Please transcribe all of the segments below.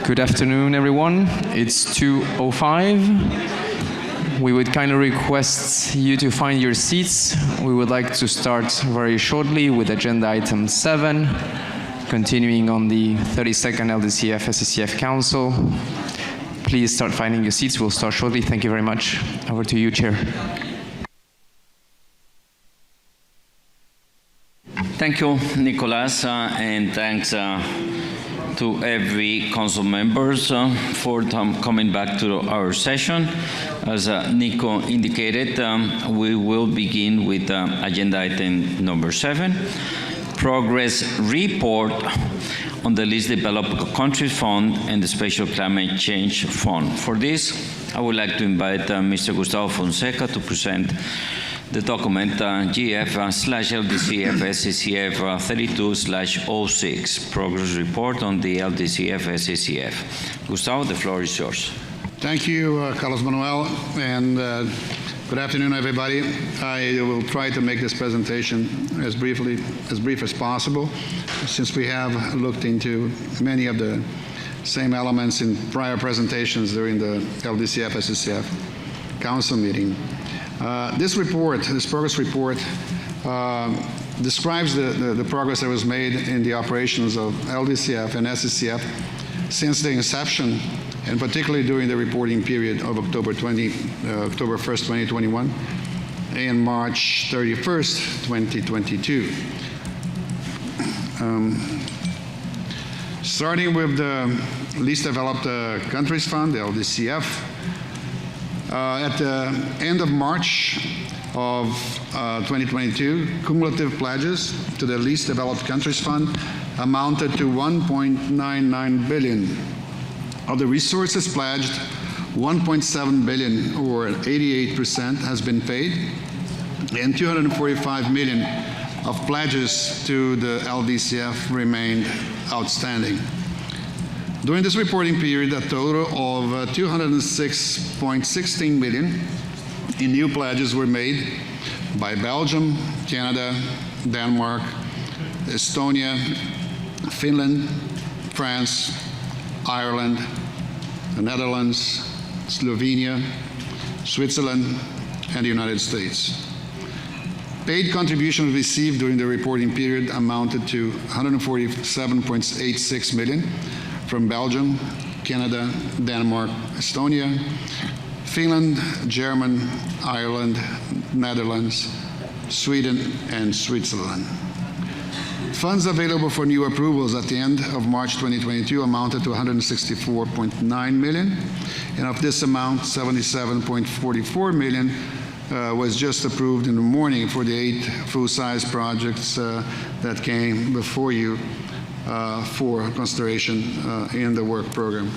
Good afternoon, everyone. It's 2:05. We would kindly request you to find your seats. We would like to start very shortly with agenda item 7, continuing on the 32nd Ldcf Sccf Council. Please start finding your seats. We'll start shortly. Thank you very much. Over to you, Chair. Thank you, Nicolas, and thanks to every council members for coming back to our session. As Nico indicated, we will begin with agenda item number 7, progress report on the least developed countries fund and the special climate change fund. For this, I would like to invite Mr. Gustavo Fonseca to present the document GEF/Ldcf Sccf 32/06 progress report on the Ldcf Sccf. Gustavo, the floor is yours. Thank you, Carlos Manuel, and good afternoon, everybody. I will try to make this presentation as brief as possible, since we have looked into many of the same elements in prior presentations during the Ldcf Sccf Council meeting. This progress report, describes the progress that was made in the operations of Ldcf and Sccf since the inception, and particularly during the reporting period of October 1st, 2021 and March 31st, 2022. Starting with the Least Developed Countries Fund, the Ldcf, at the end of March of 2022, cumulative pledges to the Least Developed Countries Fund amounted to 1.99 billion. Of the resources pledged, 1.7 billion, or 88%, has been paid, and 245 million of pledges to the Ldcf remained outstanding. During this reporting period, a total of 206.16 million in new pledges were made by Belgium, Canada, Denmark, Estonia, Finland, France, Ireland, the Netherlands, Slovenia, Switzerland, and the United States. Paid contributions received during the reporting period amounted to 147.86 million from Belgium, Canada, Denmark, Estonia, Finland, Germany, Ireland, Netherlands, Sweden, and Switzerland. Funds available for new approvals at the end of March 2022 amounted to 164.9 million, and of this amount, 77.44 million was just approved in the morning for the 8 full-size projects that came before you for consideration in the work program.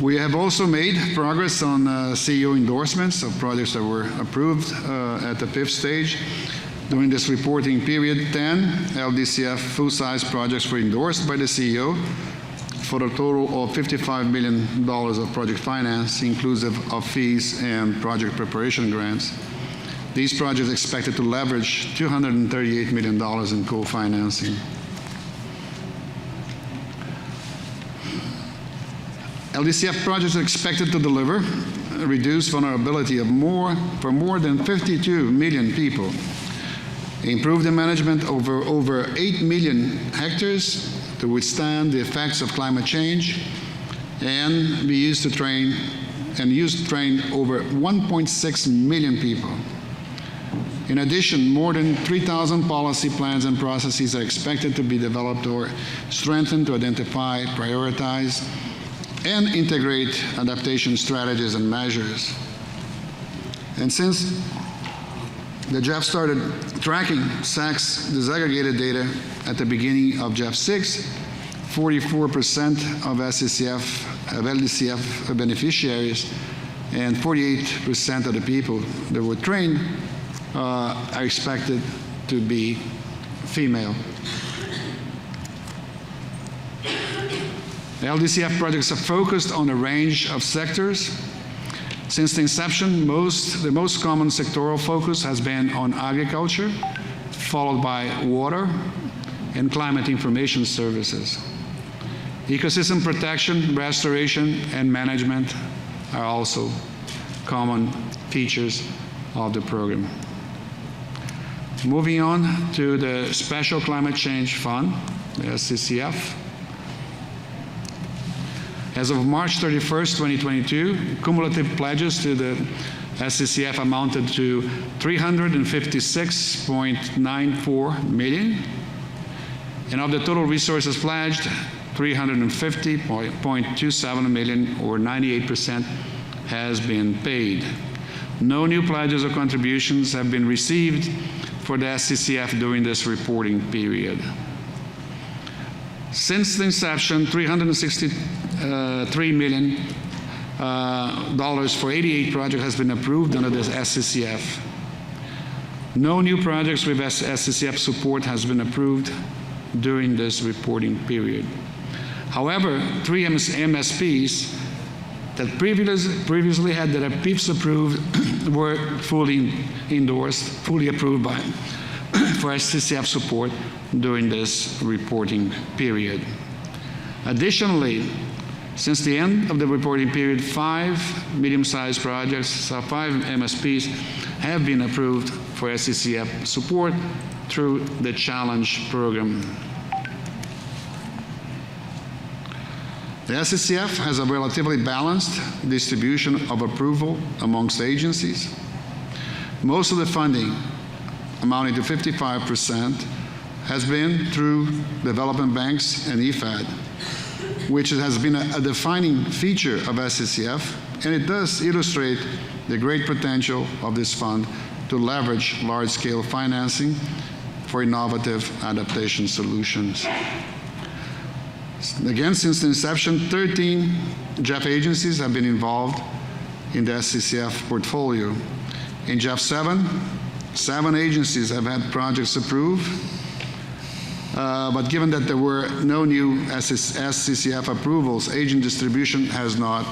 We have also made progress on CEO endorsements of projects that were approved at the 5th stage. During this reporting period, 10 Ldcf full-size projects were endorsed by the CEO for a total of $55 million of project finance, inclusive of fees and project preparation grants. These projects are expected to leverage $238 million in co-financing. Ldcf projects are expected to deliver reduced vulnerability of for more than 52 million people, improve the management over 8 million hectares to withstand the effects of climate change, and be used to train over 1.6 million people. In addition, more than 3,000 policy plans and processes are expected to be developed or strengthened to identify, prioritize, and integrate adaptation strategies and measures. And since the GEF started tracking Sacf's disaggregated data at the beginning of GEF 6, 44% of Ldcf beneficiaries and 48% of the people that were trained are expected to be female. Ldcf projects are focused on a range of sectors. Since the inception, the most common sectoral focus has been on agriculture, followed by water and climate information services. Ecosystem protection, restoration, and management are also common features of the program. Moving on to the Special Climate Change Fund, the Sccf. As of March 31st, 2022, cumulative pledges to the Sccf amounted to $356.94 million, and of the total resources pledged, $350.27 million, or 98%, has been paid. No new pledges or contributions have been received for the Sccf during this reporting period. Since the inception, $363 million for 88 projects has been approved under the Sccf. No new projects with Sccf support has been approved during this reporting period. However, 3 MSPs that previously had their PIPs approved were fully endorsed, fully approved for Sccf support during this reporting period. Additionally, since the end of the reporting period, 5 medium-sized projects, so 5 MSPs, have been approved for Sccf support through the Challenge program. The Sccf has a relatively balanced distribution of approval amongst agencies. Most of the funding, amounting to 55%, has been through development banks and EFAD, which has been a defining feature of Sccf, and it does illustrate the great potential of this fund to leverage large-scale financing for innovative adaptation solutions. Again, since the inception, 13 GEF agencies have been involved in the Sccf portfolio. In GEF 7, 7 agencies have had projects approved, but given that there were no new Sccf approvals, agent distribution has not,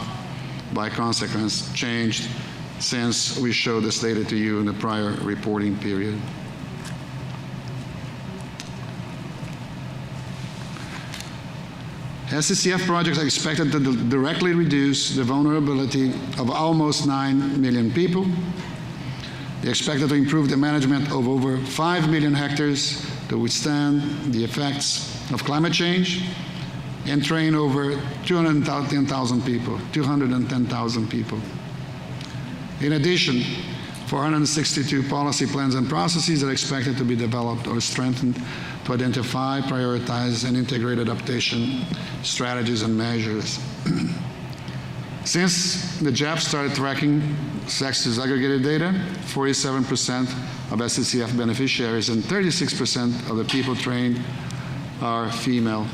by consequence, changed since we showed this data to you in the prior reporting period. Sccf projects are expected to directly reduce the vulnerability of almost 9 million people. They're expected to improve the management of over 5 million hectares to withstand the effects of climate change, and train over 210,000 people. In addition, 462 policy plans and processes are expected to be developed or strengthened to identify, prioritize, and integrate adaptation strategies and measures. Since the GEF started tracking sex disaggregated data, 47% of Sccf beneficiaries and 36% of the people trained are female.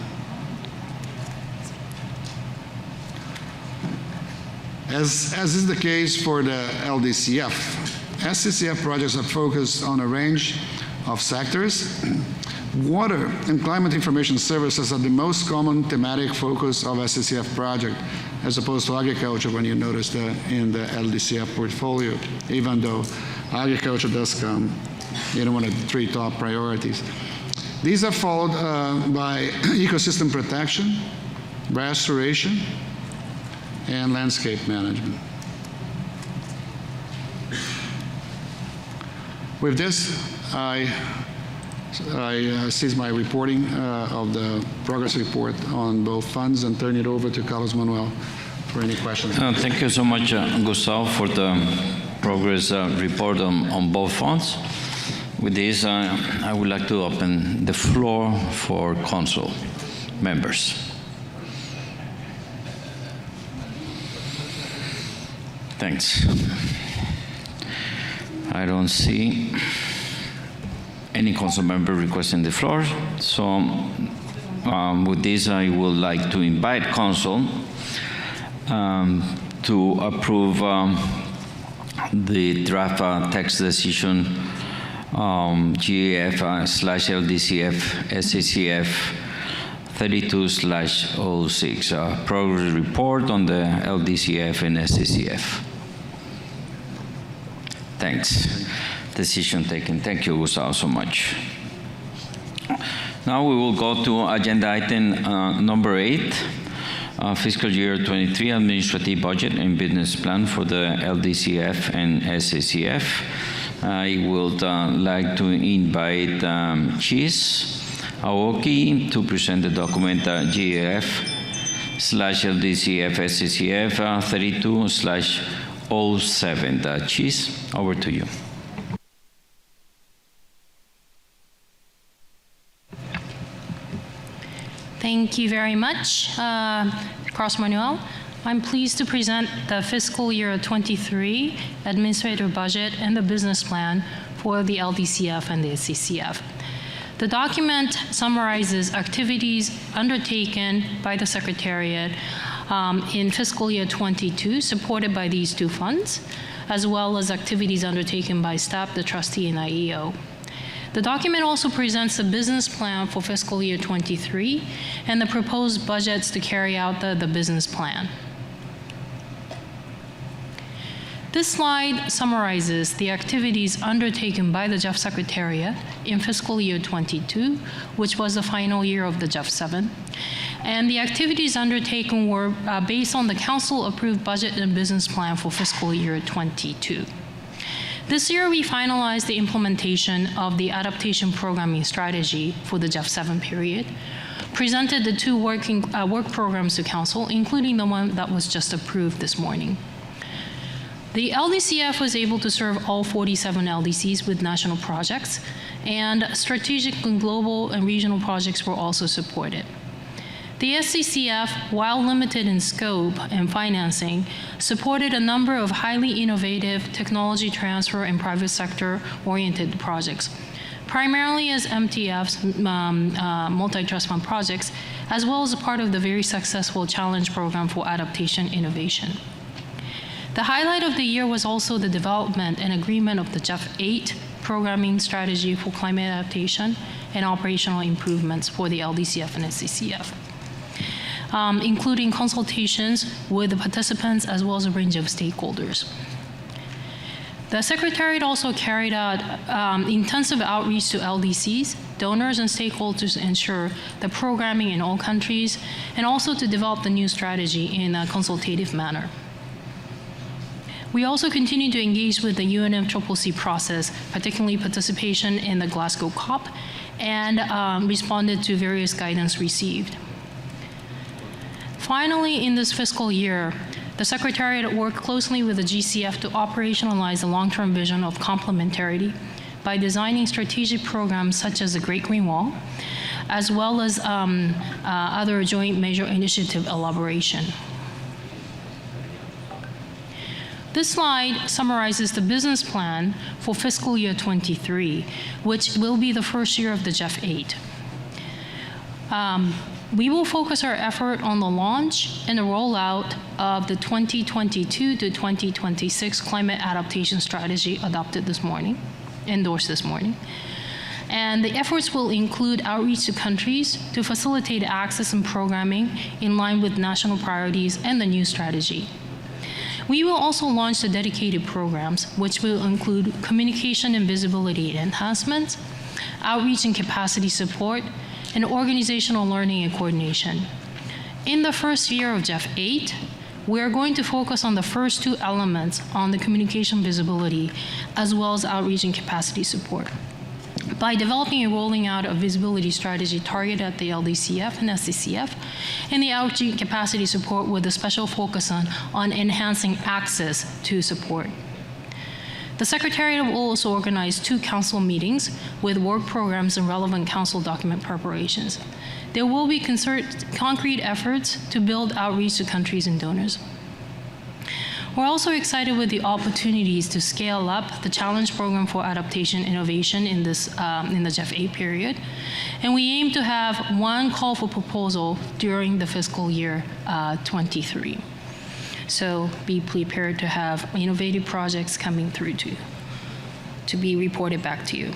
As is the case for the Ldcf, Sccf projects are focused on a range of sectors. Water and climate information services are the most common thematic focus of Sccf project, as opposed to agriculture when you notice in the Ldcf portfolio, even though agriculture does come in one of the 3 top priorities. These are followed by ecosystem protection, restoration, and landscape management. With this, I cease my reporting of the progress report on both funds and turn it over to Carlos Manuel for any questions. Thank you so much, Gustavo, for the progress report on both funds. With this, I would like to open the floor for council members. Thanks. I don't see any council member requesting the floor. So with this, I would like to invite council to approve the draft text decision GEF/Ldcf Sccf 32/06 progress report on the Ldcf and Sccf. Thanks. Decision taken. Thank you, Gustavo, so much. Now we will go to agenda item number 8, fiscal year 23 administrative budget and business plan for the Ldcf and Sccf. I would like to invite Cheese Aoki to present the document GEF/Ldcf Sccf 32/07. Cheese, over to you. Thank you very much, Carlos Manuel. I'm pleased to present the fiscal year 23 administrative budget and the business plan for the Ldcf and the Sccf. The document summarizes activities undertaken by the Secretariat in fiscal year 22, supported by these two funds, as well as activities undertaken by staff, the trustee, and IEO. The document also presents a business plan for fiscal year 23 and the proposed budgets to carry out the business plan. This slide summarizes the activities undertaken by the GEF Secretariat in fiscal year 22, which was the final year of the GEF 7. And the activities undertaken were based on the Council-approved budget and business plan for fiscal year 22. This year, we finalized the implementation of the adaptation programming strategy for the GEF 7 period, presented the two work programs to Council, including the one that was just approved this morning. The Ldcf was able to serve all 47 LDCs with national projects, and strategic and global and regional projects were also supported. The Sccf, while limited in scope and financing, supported a number of highly innovative technology transfer and private sector-oriented projects, primarily as MTF's multi-trust fund projects, as well as a part of the very successful challenge program for adaptation innovation. The highlight of the year was also the development and agreement of the GEF 8 programming strategy for climate adaptation and operational improvements for the Ldcf and Sccf. Including consultations with the participants as well as a range of stakeholders. The Secretariat also carried out intensive outreach to LDCs, donors, and stakeholders to ensure the programming in all countries, and also to develop the new strategy in a consultative manner. We also continue to engage with the UNFCCC process, particularly participation in the Glasgow COP, and responded to various guidance received. Finally, in this fiscal year, the Secretariat worked closely with the GCF to operationalize the long-term vision of complementarity by designing strategic programs such as the Great Green Wall, as well as other joint major initiative elaboration. This slide summarizes the business plan for fiscal year 23, which will be the first year of the GEF 8. We will focus our effort on the launch and the rollout of the 2022 to 2026 climate adaptation strategy adopted this morning, endorsed this morning. And the efforts will include outreach to countries to facilitate access and programming in line with national priorities and the new strategy. We will also launch the dedicated programs, which will include communication and visibility enhancements, outreach and capacity support, and organizational learning and coordination. In the first year of GEF 8, we are going to focus on the first two elements on the communication visibility, as well as outreach and capacity support, by developing and rolling out a visibility strategy targeted at the Ldcf and Sccf, and the outreach and capacity support with a special focus on enhancing access to support. The Secretariat will also organize 2 council meetings with work programs and relevant council document preparations. There will be concrete efforts to build outreach to countries and donors. We're also excited with the opportunities to scale up the challenge program for adaptation innovation in the GEF 8 period. And we aim to have 1 call for proposal during the fiscal year 23. So be prepared to have innovative projects coming through to be reported back to you.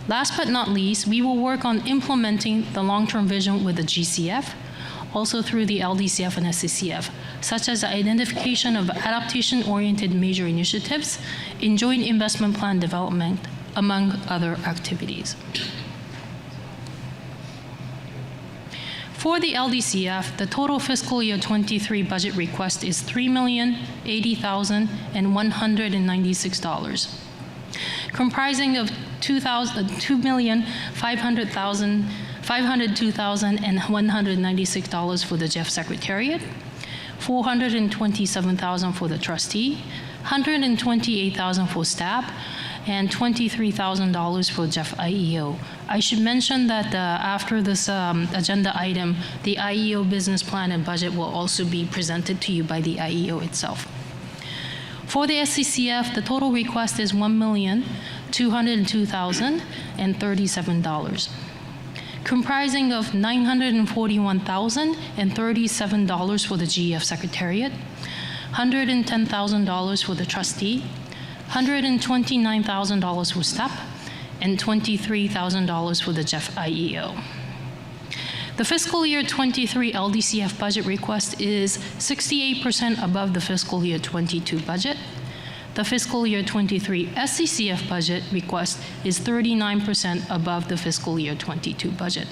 Last but not least, we will work on implementing the long-term vision with the GCF, also through the Ldcf and Sccf, such as the identification of adaptation-oriented major initiatives in joint investment plan development, among other activities. For the LDCF, the total fiscal year 23 budget request is $3,080,196, comprising of $502,196 for the GEF Secretariat, $427,000 for the trustee, $128,000 for staff, and $23,000 for GEF IEO. I should mention that after this agenda item, the IEO business plan and budget will also be presented to you by the IEO itself. For the Sccf, the total request is $1,202,037, comprising of $941,037 for the GEF Secretariat, $110,000 for the trustee, $129,000 for staff, and $23,000 for the GEF IEO. The fiscal year 23 LDCF budget request is 68% above the fiscal year 22 budget. The fiscal year 23 Sccf budget request is 39% above the fiscal year 22 budget.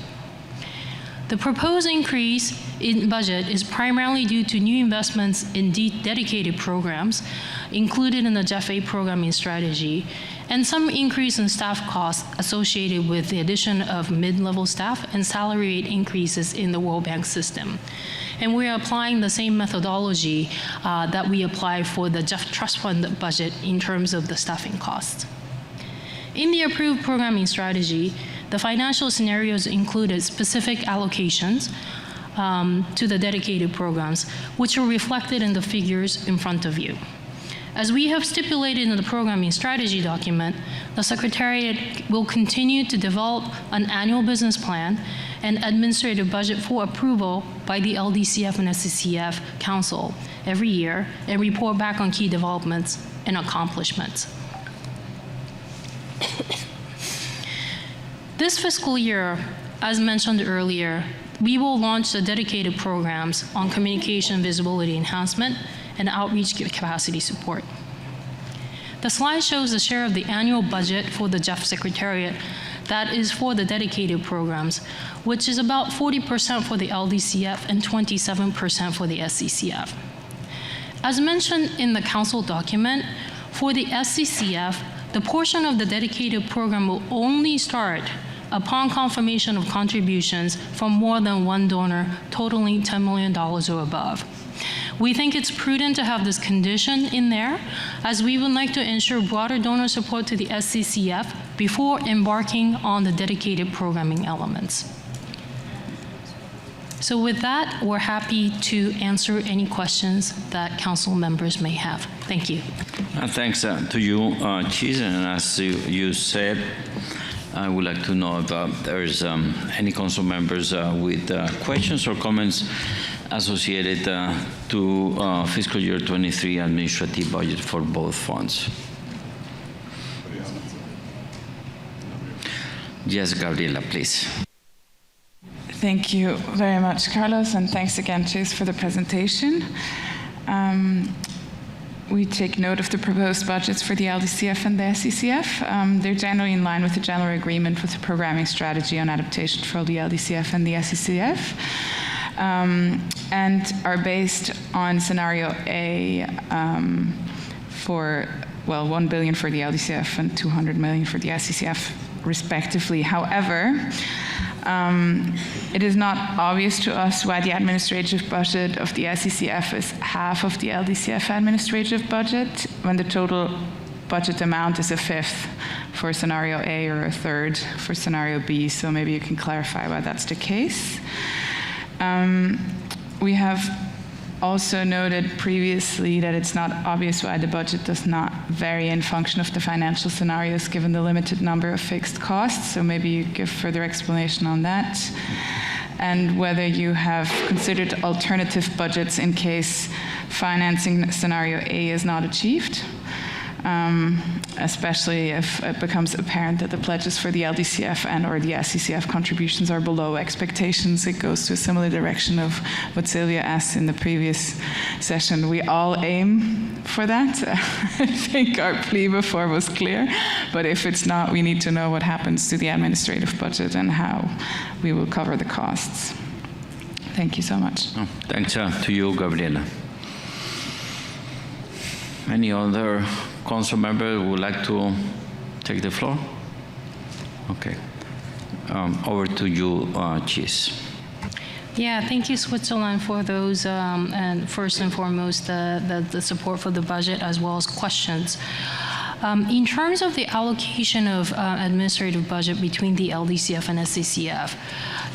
The proposed increase in budget is primarily due to new investments in dedicated programs included in the GEF A programming strategy, and some increase in staff costs associated with the addition of mid-level staff and salary rate increases in the World Bank system. And we are applying the same methodology that we apply for the GEF Trust Fund budget in terms of the staffing costs. In the approved programming strategy, the financial scenarios included specific allocations to the dedicated programs, which are reflected in the figures in front of you. As we have stipulated in the programming strategy document, the Secretariat will continue to develop an annual business plan and administrative budget for approval by the Ldcf and Sccf Council every year and report back on key developments and accomplishments. This fiscal year, as mentioned earlier, we will launch the dedicated programs on communication visibility enhancement and outreach capacity support. The slide shows the share of the annual budget for the GEF Secretariat that is for the dedicated programs, which is about 40% for the Ldcf and 27% for the Sccf. As mentioned in the Council document, for the Sccf, the portion of the dedicated program will only start upon confirmation of contributions from more than one donor totaling $10 million or above. We think it's prudent to have this condition in there, as we would like to ensure broader donor support to the Sccf before embarking on the dedicated programming elements. So with that, we're happy to answer any questions that council members may have. Thank you. Thanks to you, Cheese, and as you said, I would like to know if there's any council members with questions or comments associated to fiscal year 23 administrative budget for both funds. Yes, Gabriela, please. Thank you very much, Carlos, and thanks again, Chase, for the presentation. We take note of the proposed budgets for the Ldcf and the Sccf. They're generally in line with the general agreement with the programming strategy on adaptation for the Ldcf and the Sccf, and are based on scenario A for, well, $1 billion for the Ldcf and $200 million for the Sccf, respectively. However, it is not obvious to us why the administrative budget of the Sccf is half of the Ldcf administrative budget when the total budget amount is a fifth for scenario A or a third for scenario B. So maybe you can clarify why that's the case. We have also noted previously that it's not obvious why the budget does not vary in function of the financial scenarios given the limited number of fixed costs. So maybe you give further explanation on that. And whether you have considered alternative budgets in case financing scenario A is not achieved, especially if it becomes apparent that the pledges for the Ldcf and or the Sccf contributions are below expectations. It goes to a similar direction of what Sylvia asked in the previous session. We all aim for that. I think our plea before was clear, but if it's not, we need to know what happens to the administrative budget and how we will cover the costs. Thank you so much. Oh, thanks to you, Gabriela. Any other council member would like to take the floor? Okay. Over to you, Cheese. Yeah, thank you, Switzerland, for those, and first and foremost, the support for the budget as well as questions. In terms of the allocation of administrative budget between the Ldcf and Sccf,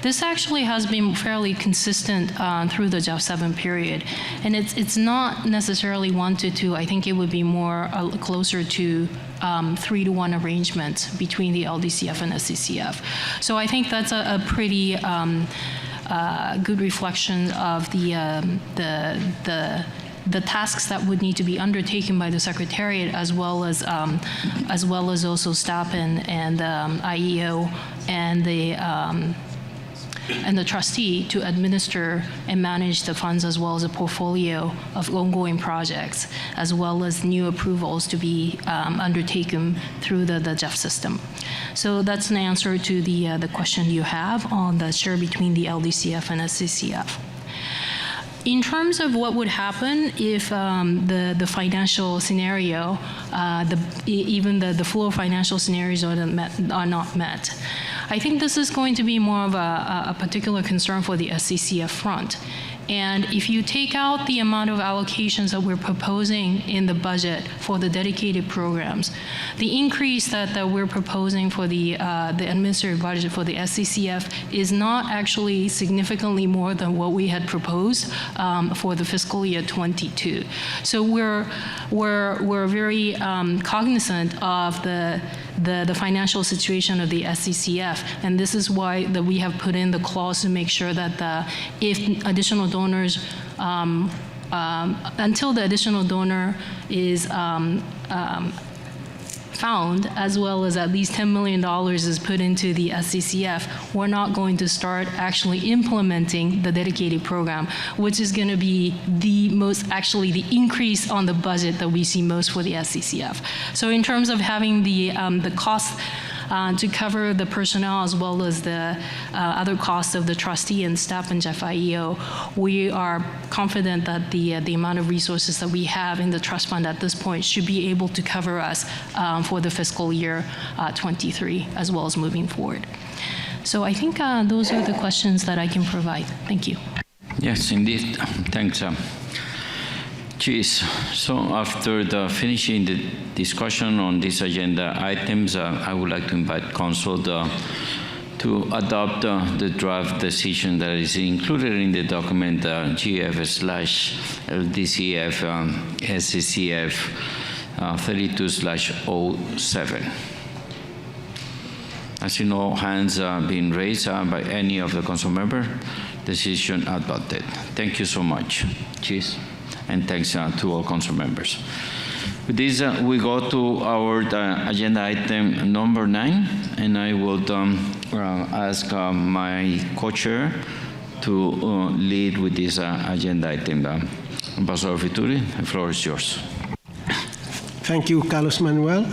this actually has been fairly consistent through the GEF 7 period, and it's not necessarily 1-to-2. I think it would be more closer to 3-to-1 arrangement between the Ldcf and Sccf. So I think that's a pretty good reflection of the tasks that would need to be undertaken by the Secretariat, as well as also staff and IEO and the trustee to administer and manage the funds, as well as a portfolio of ongoing projects, as well as new approvals to be undertaken through the GEF system. So that's an answer to the question you have on the share between the Ldcf and Sccf. In terms of what would happen if the financial scenario, even the flow of financial scenarios are not met, I think this is going to be more of a particular concern for the Sccf front. And if you take out the amount of allocations that we're proposing in the budget for the dedicated programs, the increase that we're proposing for the administrative budget for the Sccf is not actually significantly more than what we had proposed for the fiscal year 22. So we're very cognizant of the financial situation of the Sccf, and this is why we have put in the clause to make sure that if additional donors, until the additional donor is found, as well as at least $10 million is put into the Sccf, we're not going to start actually implementing the dedicated program, which is going to be the increase on the budget that we see most for the Sccf. So in terms of having the cost to cover the personnel as well as the other costs of the trustee and staff and GEF IEO, we are confident that the amount of resources that we have in the trust fund at this point should be able to cover us for the fiscal year 23 as well as moving forward. So I think those are the questions that I can provide. Thank you. Yes, indeed. Thanks. Cheese. So after finishing the discussion on these agenda items, I would like to invite Council to adopt the draft decision that is included in the document GEF/LDCF Sccf 32/07. I see no hands being raised by any of the council member. Decision adopted. Thank you so much. Cheese. And thanks to all council members. With this, we go to our agenda item number 9, and I would ask my co-chair to lead with this agenda item. Ambassador Vituri, the floor is yours. Thank you, Carlos Manuel.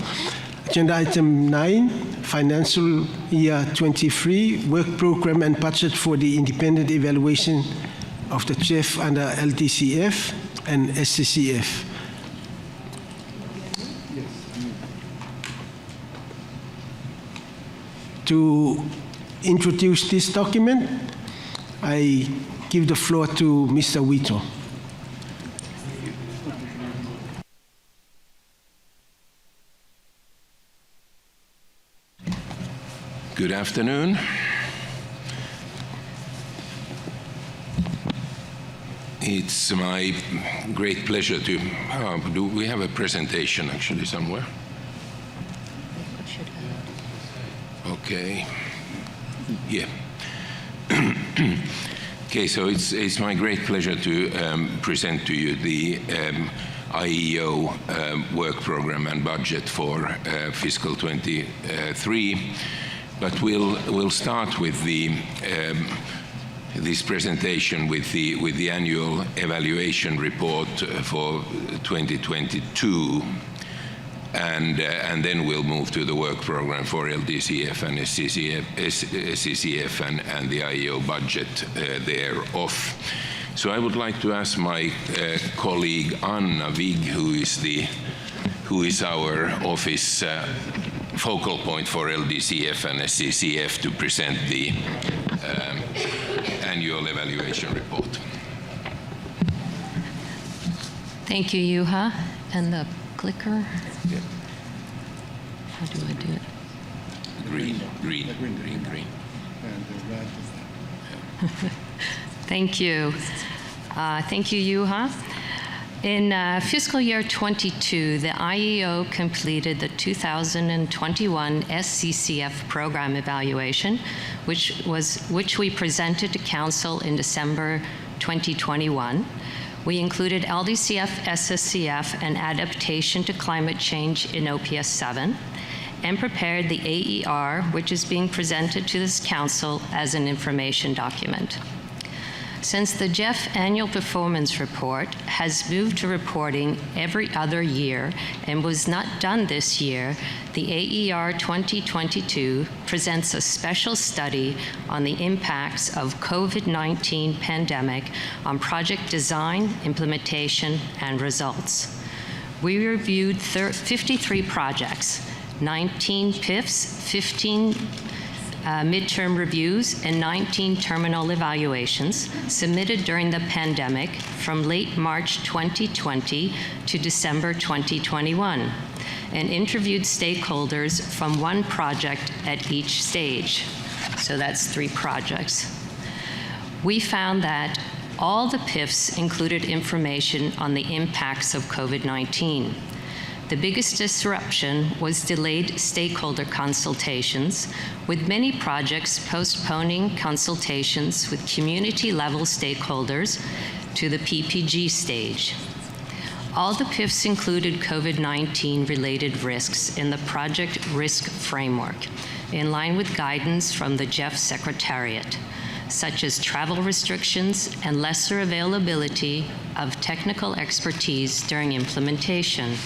Agenda item 9, financial year 23, work program and budget for the independent evaluation of the GEF under Ldcf and Sccf. To introduce this document, I give the floor to Mr. Wito. Good afternoon. It's my great pleasure to we have a presentation actually somewhere? Okay. Yeah. Okay, so it's my great pleasure to present to you the IEO work program and budget for fiscal 23. But we'll start with this presentation with the annual evaluation report for 2022. and then we'll move to the work program for Ldcf and Sccf and the IEO budget thereof. So I would like to ask my colleague Anna Wigg, who is our office focal point for Ldcf and Sccf, to present the annual evaluation report. Thank you, Juha. And the clicker? Yeah. How do I do it? Green. Thank you. Thank you, Juha. In fiscal year 22, the IEO completed the 2021 Sccf program evaluation, which we presented to Council in December 2021. We included Ldcf, Sccf, and adaptation to climate change in OPS 7, and prepared the AER, which is being presented to this Council as an information document. Since the GEF annual performance report has moved to reporting every other year and was not done this year, the AER 2022 presents a special study on the impacts of COVID-19 pandemic on project design, implementation, and results. We reviewed 53 projects, 19 PIFs, 15 midterm reviews, and 19 terminal evaluations submitted during the pandemic from late March 2020 to December 2021, and interviewed stakeholders from one project at each stage. So that's 3 projects. We found that all the PIFs included information on the impacts of COVID-19. The biggest disruption was delayed stakeholder consultations, with many projects postponing consultations with community-level stakeholders to the PPG stage. All the PIFs included COVID-19 related risks in the project risk framework, in line with guidance from the GEF Secretariat, such as travel restrictions and lesser availability of technical expertise during implementation.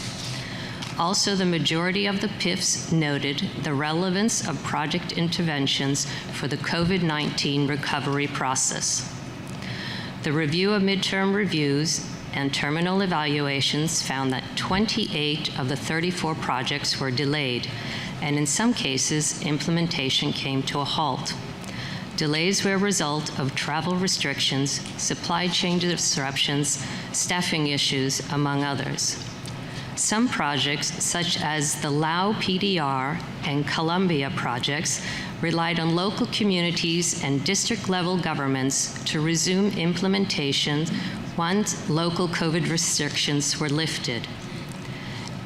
Also, the majority of the PIFs noted the relevance of project interventions for the COVID-19 recovery process. The review of midterm reviews and terminal evaluations found that 28 of the 34 projects were delayed, and in some cases, implementation came to a halt. Delays were a result of travel restrictions, supply chain disruptions, staffing issues, among others. Some projects, such as the Lao PDR and Columbia projects, relied on local communities and district-level governments to resume implementation once local COVID restrictions were lifted.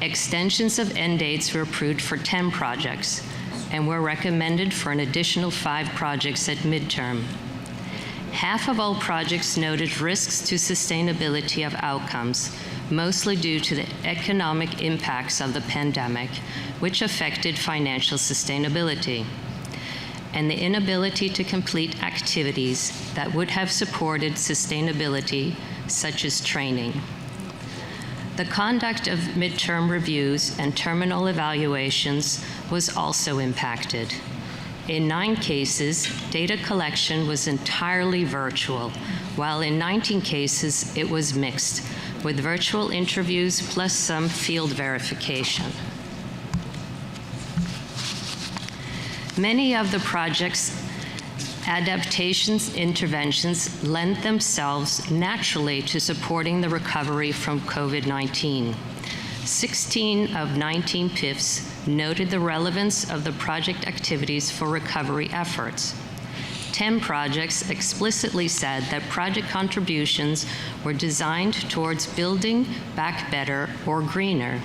Extensions of end dates were approved for 10 projects and were recommended for an additional 5 projects at midterm. Half of all projects noted risks to sustainability of outcomes, mostly due to the economic impacts of the pandemic, which affected financial sustainability, and the inability to complete activities that would have supported sustainability, such as training. The conduct of midterm reviews and terminal evaluations was also impacted. In 9 cases, data collection was entirely virtual, while in 19 cases it was mixed, with virtual interviews plus some field verification. Many of the project's adaptations interventions lend themselves naturally to supporting the recovery from COVID-19. 16 of 19 PIFs noted the relevance of the project activities for recovery efforts. 10 projects explicitly said that project contributions were designed towards building back better or greener.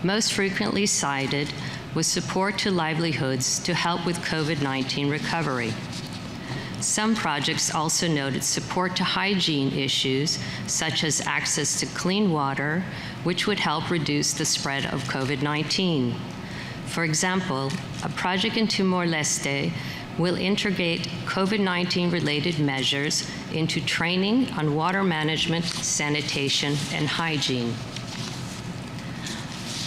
Most frequently cited was support to livelihoods to help with COVID-19 recovery. Some projects also noted support to hygiene issues, such as access to clean water, which would help reduce the spread of COVID-19. For example, a project in Timor-Leste will integrate COVID-19 related measures into training on water management, sanitation, and hygiene.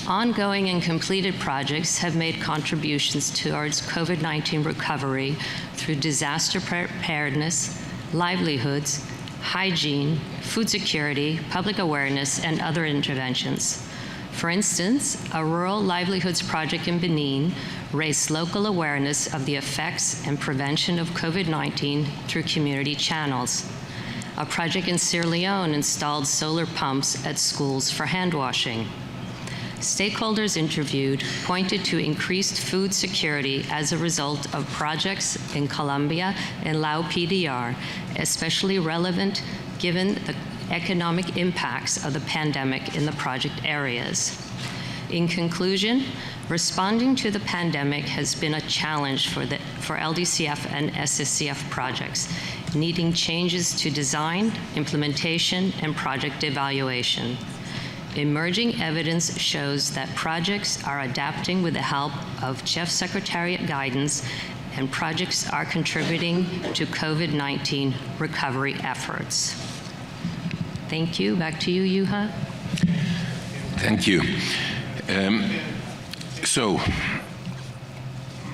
Ongoing and completed projects have made contributions towards COVID-19 recovery through disaster preparedness, livelihoods, hygiene, food security, public awareness, and other interventions. For instance, a rural livelihoods project in Benin raised local awareness of the effects and prevention of COVID-19 through community channels. A project in Sierra Leone installed solar pumps at schools for hand washing. Stakeholders interviewed pointed to increased food security as a result of projects in Colombia and Lao PDR, especially relevant given the economic impacts of the pandemic in the project areas. In conclusion, responding to the pandemic has been a challenge for LDCF and SCF projects, needing changes to design, implementation, and project evaluation. Emerging evidence shows that projects are adapting with the help of GEF Secretariat guidance, and projects are contributing to COVID-19 recovery efforts. Thank you. Back to you, Juha. Thank you.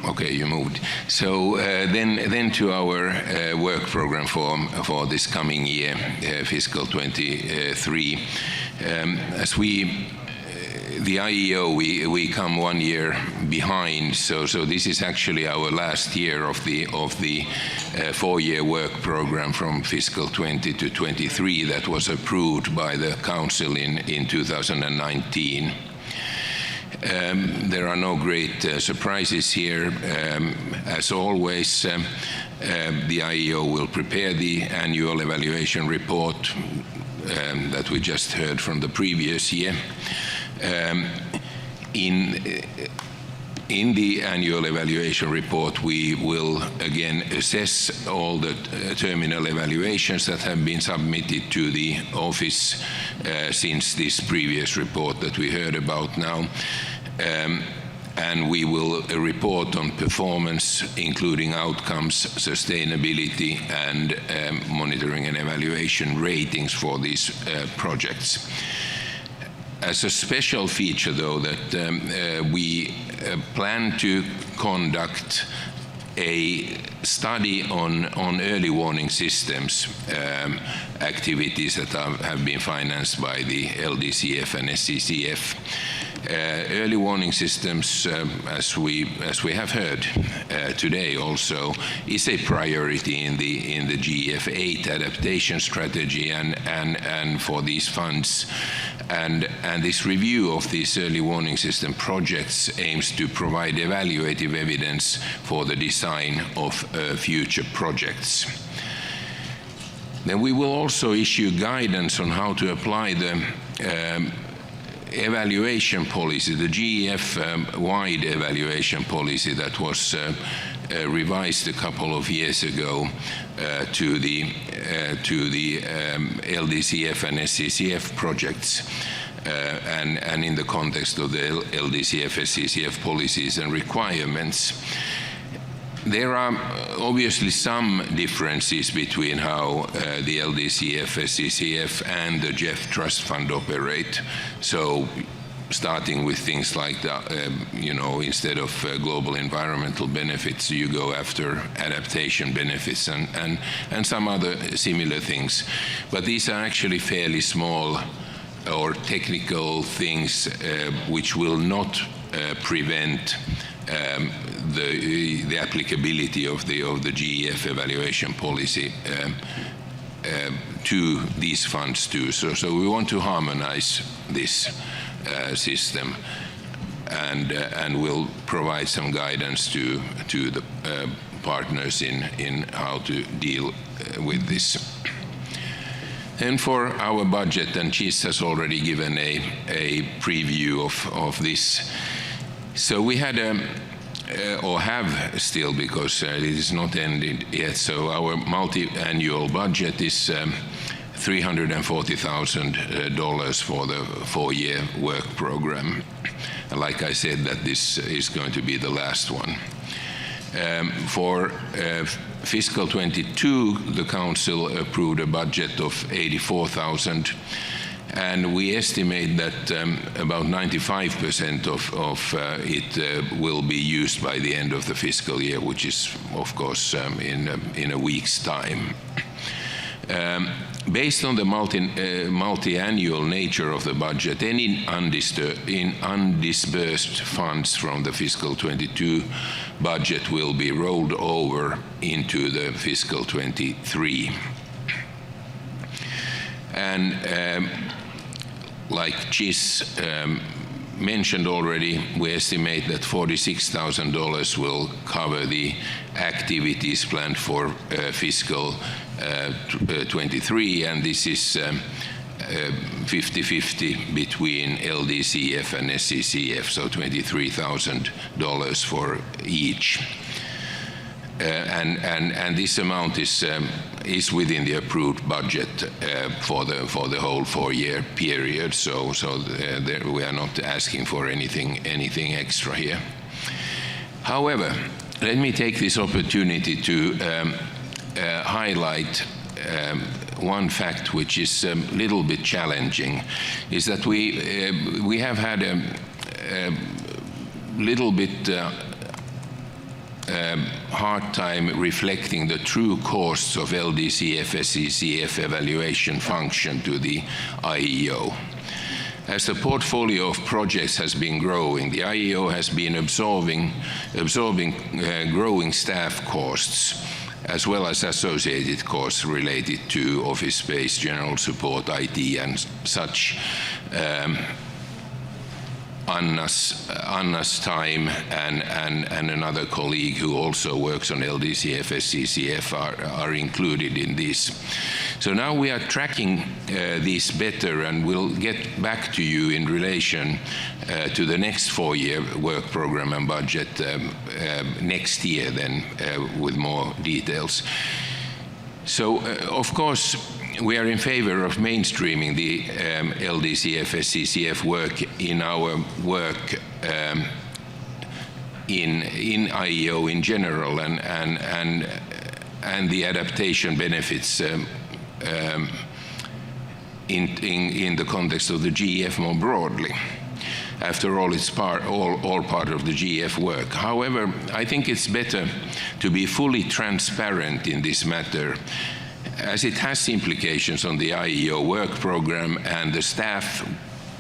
Okay, you moved. So then to our work program for this coming year, fiscal 23. As the IEO, we come 1 year behind, so this is actually our last year of the 4-year work program from fiscal 20 to 23 that was approved by the Council in 2019. There are no great surprises here. As always, the IEO will prepare the annual evaluation report that we just heard from the previous year. In the annual evaluation report, we will again assess all the terminal evaluations that have been submitted to the office since this previous report that we heard about now. And we will report on performance, including outcomes, sustainability, and monitoring and evaluation ratings for these projects. As a special feature, though, that we plan to conduct a study on early warning systems activities that have been financed by the Ldcf and Sccf. Early warning systems, as we have heard today also, is a priority in the GEF 8 adaptation strategy and for these funds. And this review of these early warning system projects aims to provide evaluative evidence for the design of future projects. Then we will also issue guidance on how to apply the evaluation policy, the GEF-wide evaluation policy that was revised a couple of years ago to the Ldcf and Sccf projects, and in the context of the Ldcf-Sccf policies and requirements. There are obviously some differences between how the Ldcf, Sccf, and the GEF Trust Fund operate. So, starting with things like that, instead of global environmental benefits, you go after adaptation benefits and some other similar things. But these are actually fairly small or technical things which will not prevent the applicability of the GEF evaluation policy to these funds too. So we want to harmonize this system, and we'll provide some guidance to the partners in how to deal with this. And for our budget, and Chis has already given a preview of this. So we had or have still, because it is not ended yet, so our multi-annual budget is $340,000 for the 4-year work program. And like I said, that this is going to be the last one. For fiscal 22, the Council approved a budget of $84,000. And we estimate that about 95% of it will be used by the end of the fiscal year, which is, of course, in a week's time. Based on the multi-annual nature of the budget, any undisbursed funds from the fiscal 22 budget will be rolled over into the fiscal 23. And like Chis mentioned already, we estimate that $46,000 will cover the activities planned for fiscal 23, and this is 50-50 between Ldcf and Sccf, so $23,000 for each. And this amount is within the approved budget for the whole 4-year period. So we are not asking for anything extra here. However, let me take this opportunity to highlight one fact which is a little bit challenging, is that we have had a little bit hard time reflecting the true costs of Ldcf, Sccf evaluation function to the IEO. As the portfolio of projects has been growing, the IEO has been absorbing growing staff costs, as well as associated costs related to office space, general support, IT, and such. Anna's time and another colleague who also works on Ldcf, Sccf are included in this. So now we are tracking this better, and we'll get back to you in relation to the next 4-year work program and budget next year then with more details. So of course, we are in favor of mainstreaming the Ldcf, Sccf work in our work in IEO in general, and the adaptation benefits in the context of the GEF more broadly. After all, it's all part of the GEF work. However, I think it's better to be fully transparent in this matter, as it has implications on the IEO work program and the staff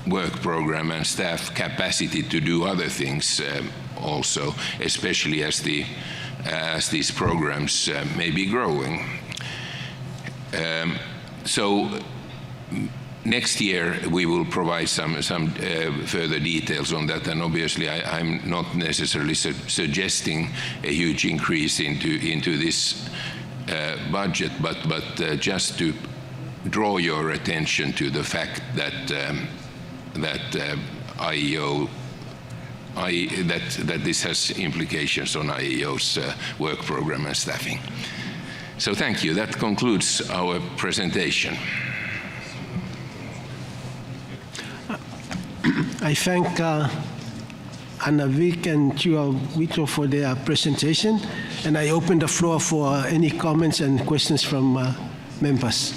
work program and staff capacity to do other things also, especially as these programs may be growing. So next year we will provide some further details on that, and obviously I'm not necessarily suggesting a huge increase into this budget, but just to draw your attention to the fact that that this has implications on IEO's work program and staffing. So thank you. That concludes our presentation. I thank Anna Vic and Chua Wito for their presentation, and I open the floor for any comments and questions from members.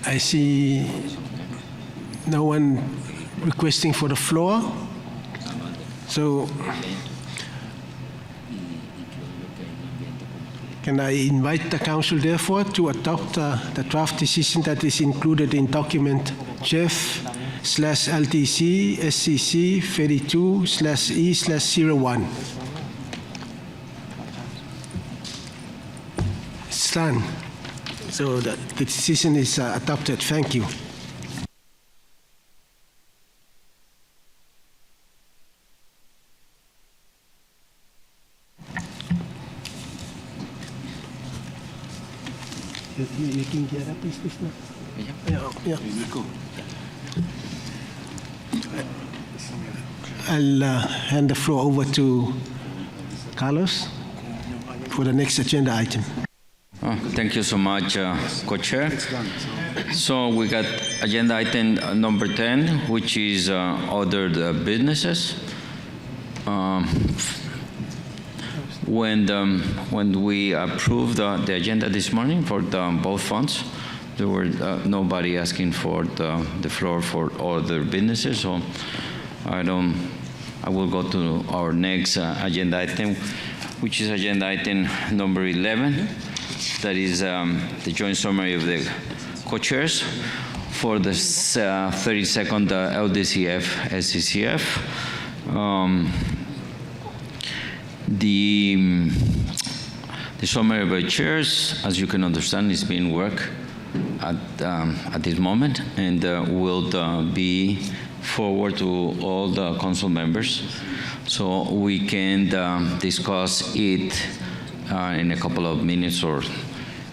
I see no one requesting for the floor, so can I invite the Council, therefore, to adopt the draft decision that is included in document GEF/LTC SCC 32/E/01. It's done. So the decision is adopted. Thank you. You can get up, is this not? Yeah. I'll hand the floor over to Carlos for the next agenda item. Thank you so much, Co-Chair. So we got agenda item number 10, which is when we approved the agenda this morning for both funds, there were nobody asking for the floor for other businesses, so I will go to our next agenda item, which is agenda item number 11. That is the joint summary of the co-chairs for the 32nd Ldcf Sccf. The summary of the chairs, as you can understand, is being worked at this moment, and will be forward to all the council members, so we can discuss it in a couple of minutes or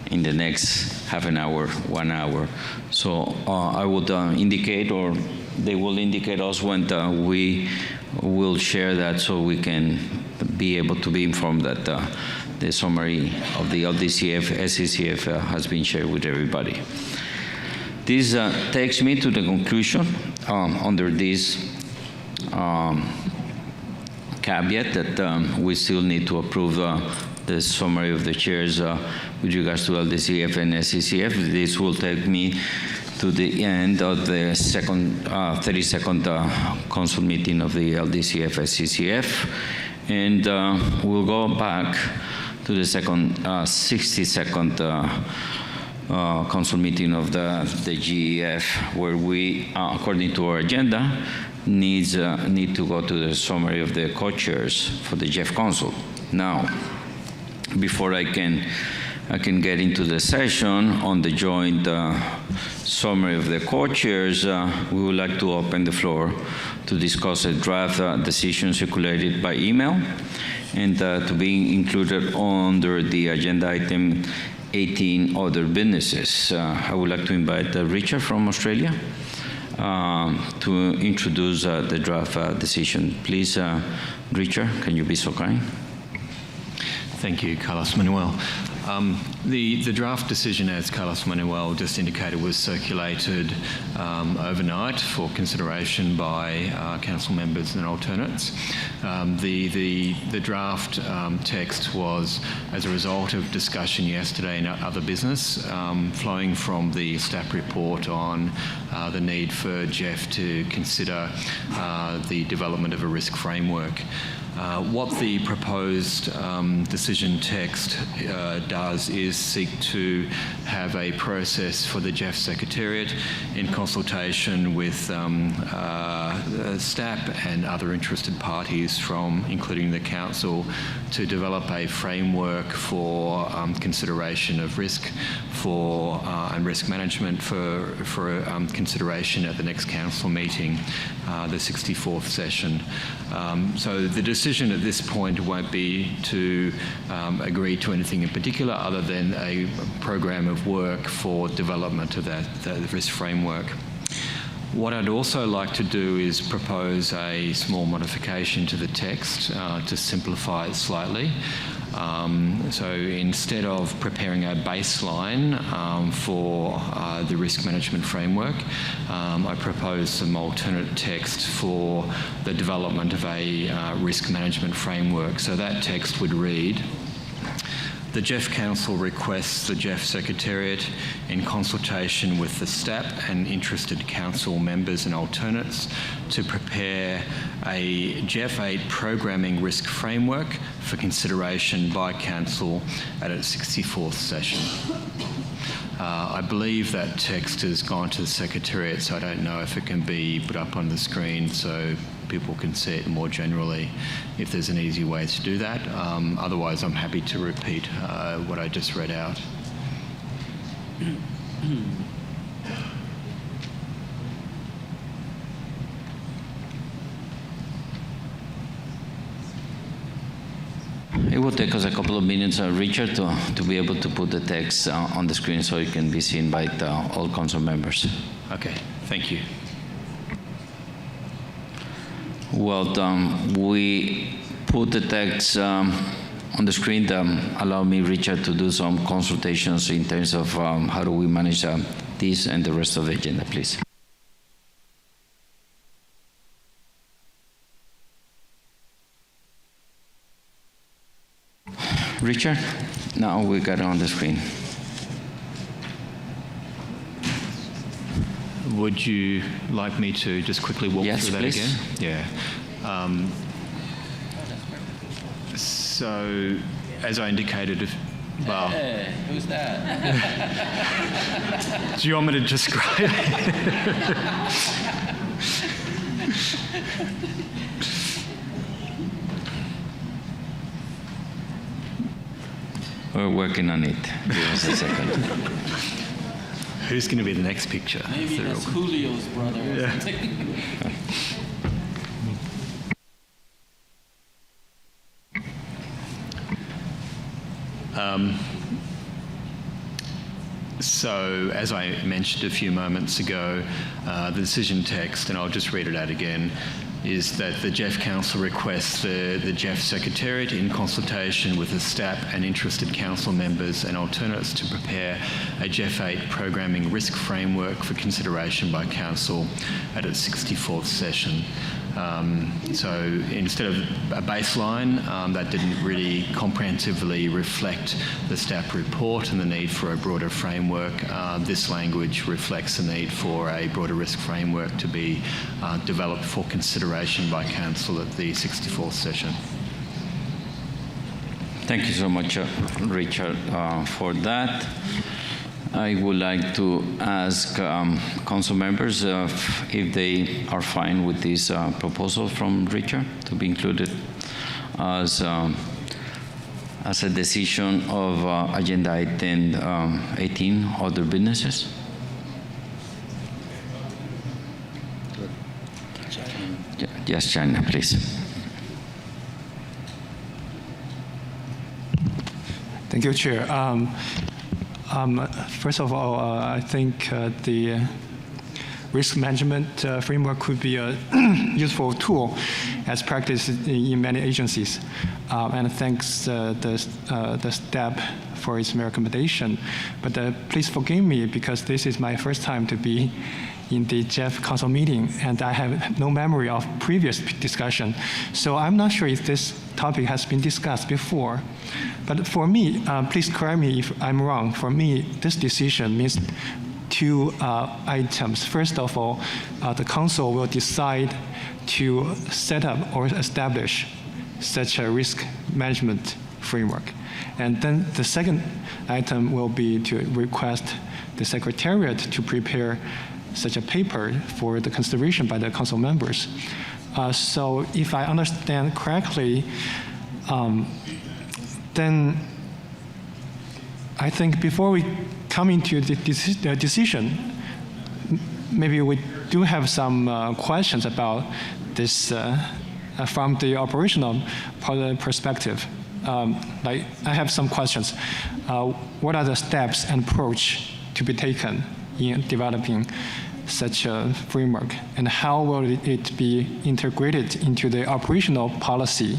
in the next half an hour, 1 hour. So I would indicate, or they will indicate us when we will share that, so we can be able to be informed that the summary of the Ldcf Sccf has been shared with everybody. This takes me to the conclusion under this caveat that we still need to approve the summary of the chairs with regards to Ldcf and Sccf. This will take me to the end of the 32nd council meeting of the Ldcf Sccf, and we'll go back to the 62nd council meeting of the GEF, where we, according to our agenda, need to go to the summary of the co-chairs for the GEF Council. Now, before I can get into the session on the joint summary of the co-chairs, we would like to open the floor to discuss a draft decision circulated by email and to be included under the agenda item 18, other businesses. I would like to invite Richard from Australia to introduce the draft decision. Please, Richard, can you be so kind? Thank you, Carlos Manuel. The draft decision, as Carlos Manuel just indicated, was circulated overnight for consideration by council members and alternates. The draft text was as a result of discussion yesterday in other business, flowing from the Sacf report on the need for GEF to consider the development of a risk framework. What the proposed decision text does is seek to have a process for the GEF Secretariat in consultation with STAP and other interested parties, including the Council, to develop a framework for consideration of risk and risk management for consideration at the next Council meeting, the 64th session. So the decision at this point won't be to agree to anything in particular other than a program of work for development of that risk framework. What I'd also like to do is propose a small modification to the text to simplify it slightly. So instead of preparing a baseline for the risk management framework, I propose some alternate text for the development of a risk management framework. So that text would read: the GEF Council requests the GEF Secretariat, in consultation with the STAP and interested council members and alternates, to prepare a GEF 8 programming risk framework for consideration by Council at its 64th session. I believe that text has gone to the Secretariat, so I don't know if it can be put up on the screen so people can see it more generally, if there's an easy way to do that. Otherwise, I'm happy to repeat what I just read out. It will take us a couple of minutes, Richard, to be able to put the text on the screen so it can be seen by all council members. Okay, thank you. Well, we put the text on the screen. Allow me, Richard, to do some consultations in terms of how do we manage this and the rest of the agenda, please. Richard? Now we got it on the screen. Would you like me to just quickly walk Yes, through that please. again? Yeah. So, as I indicated, well, Hey, who's that? do you want me to describe it? We're working on it. Give us a second. Who's going to be the next picture? Maybe that's Julio's brother or something. So, as I mentioned a few moments ago, the decision text, and I'll just read it out again, is that the GEF Council requests the GEF Secretariat, in consultation with the staff and interested council members and alternates, to prepare a GEF 8 programming risk framework for consideration by council at its 64th session. So instead of a baseline that didn't really comprehensively reflect the staff report and the need for a broader framework, this language reflects the need for a broader risk framework to be developed for consideration by council at the 64th session. Thank you so much, Richard, for that. I would like to ask council members if they are fine with this proposal from Richard to be included as a decision of agenda item 18, other businesses. Yes, China, please. Thank you, Chair. First of all, I think the risk management framework could be a useful tool as practiced in many agencies. And thanks the staff for its recommendation. But please forgive me because this is my first time to be in the GEF Council meeting, and I have no memory of previous discussion. So I'm not sure if this topic has been discussed before. But for me, please correct me if I'm wrong. For me, this decision means two items. First of all, the council will decide to set up or establish such a risk management framework. And then the second item will be to request the Secretariat to prepare such a paper for the consideration by the council members. So if I understand correctly, then I think before we come into the decision, maybe we do have some questions about this from the operational perspective. Like I have some questions. What are the steps and approach to be taken in developing such a framework, and how will it be integrated into the operational policy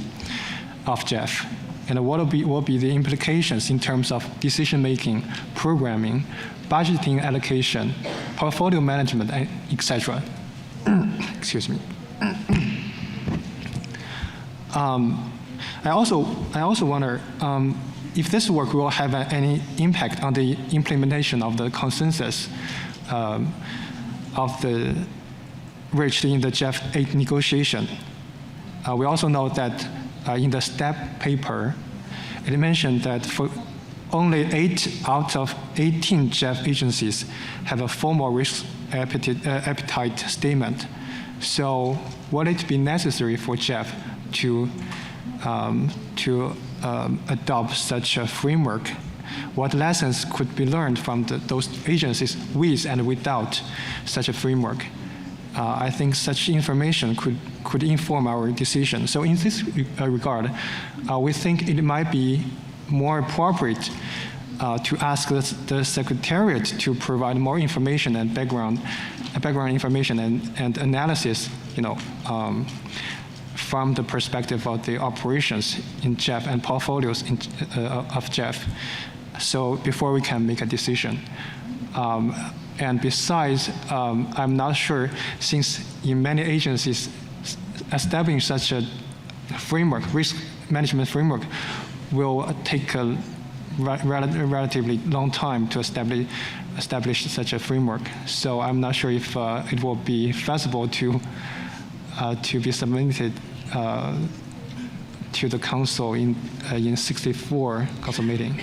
of GEF? And what will be the implications in terms of decision-making, programming, budgeting allocation, portfolio management, etc.? Excuse me. I also wonder if this work will have any impact on the implementation of the consensus of the reached in the GEF 8 negotiation. We also know that in the STEP paper, it mentioned that for only 8 out of 18 GEF agencies have a formal risk appetite statement. So will it be necessary for GEF to adopt such a framework? What lessons could be learned from those agencies with and without such a framework? I think such information could inform our decision. So in this regard, we think it might be more appropriate to ask the Secretariat to provide more information and background information and analysis, from the perspective of the operations in GEF and portfolios of GEF. So before we can make a decision. And besides, I'm not sure, since in many agencies establishing such a framework, risk management framework, will take a relatively long time to establish such a framework. So I'm not sure if it will be feasible to be submitted to the council in 64 council meeting.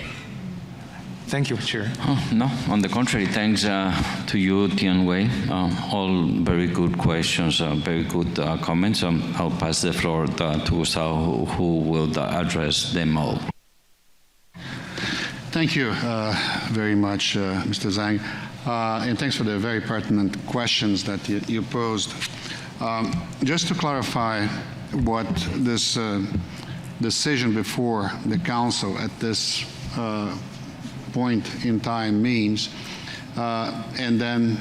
Thank you, Chair. Oh, no, on the contrary, thanks to you, Tian Wei. All very good questions, very good comments. I'll pass the floor to Gustavo, who will address them all. Thank you very much, Mr. Zhang, and thanks for the very pertinent questions that you posed. Just to clarify what this decision before the Council at this point in time means, and then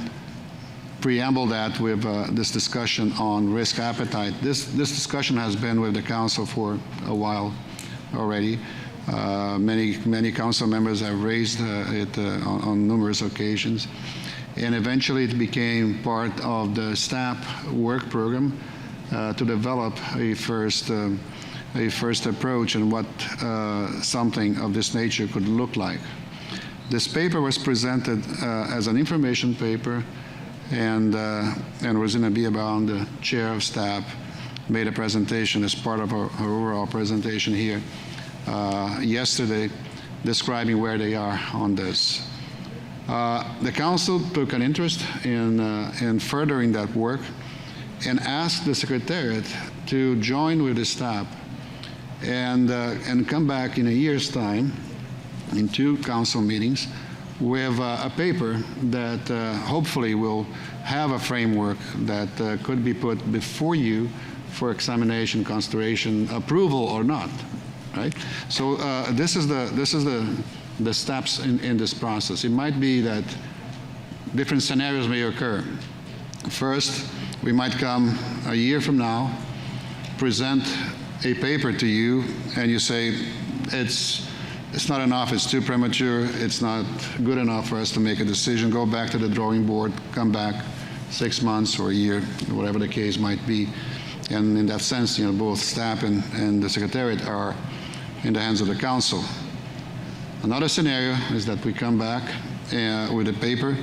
preamble that with this discussion on risk appetite. This discussion has been with the Council for a while already. Many council members have raised it on numerous occasions, and eventually it became part of the Sccf work program to develop a first approach and what something of this nature could look like. This paper was presented as an information paper, and Rosina Bierbaum, the chair of Sccf, made a presentation as part of her overall presentation here yesterday, describing where they are on this. The council took an interest in furthering that work and asked the Secretariat to join with the staff and come back in a year's time, in 2 council meetings, with a paper that hopefully will have a framework that could be put before you for examination, consideration, approval, or not. Right? So this is the steps in this process. It might be that different scenarios may occur. First, we might come a year from now, present a paper to you, and you say it's not enough, it's too premature, it's not good enough for us to make a decision. Go back to the drawing board, come back 6 months or a year, whatever the case might be. And in that sense, both staff and the Secretariat are in the hands of the Council. Another scenario is that we come back with a paper.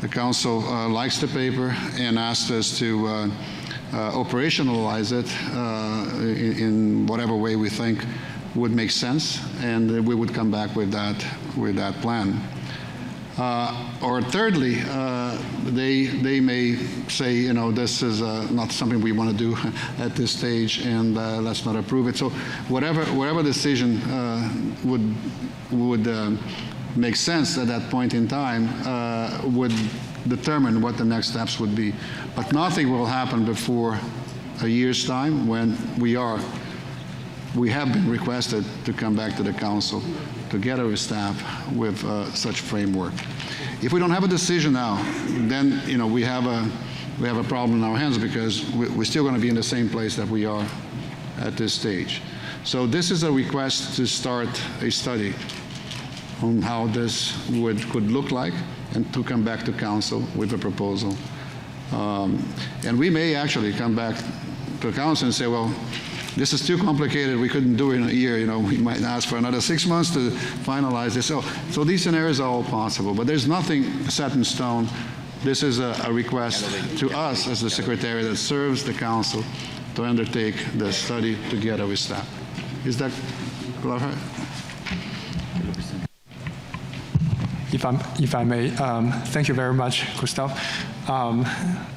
The Council likes the paper and asks us to operationalize it in whatever way we think would make sense, and we would come back with that plan. Or thirdly, they may say, this is not something we want to do at this stage, and let's not approve it. So whatever decision would make sense at that point in time would determine what the next steps would be. But nothing will happen before a year's time, when we have been requested to come back to the Council together with staff with such framework. If we don't have a decision now, then we have a problem in our hands, because we're still going to be in the same place that we are at this stage. So this is a request to start a study on how this could look like, and to come back to Council with a proposal. And we may actually come back to Council and say, well, this is too complicated, we couldn't do it in a year, we might ask for another 6 months to finalize this. So these scenarios are all possible, but there's nothing set in stone. This is a request to us as the Secretariat that serves the Council to undertake the study together with staff. Is that clarified? If I may, thank you very much, Gustav.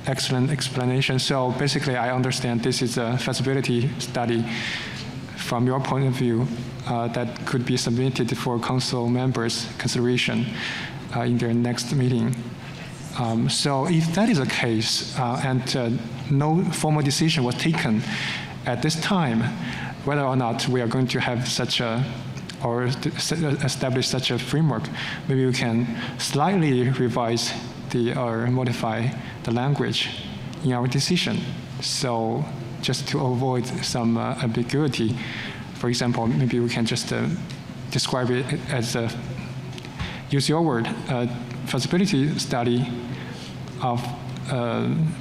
Excellent explanation. So basically, I understand this is a feasibility study from your point of view that could be submitted for council members' consideration in their next meeting. So if that is the case, and no formal decision was taken at this time, whether or not we are going to have such a or establish such a framework, maybe we can slightly revise or modify the language in our decision. So just to avoid some ambiguity, for example, maybe we can just describe it as use your word, feasibility study of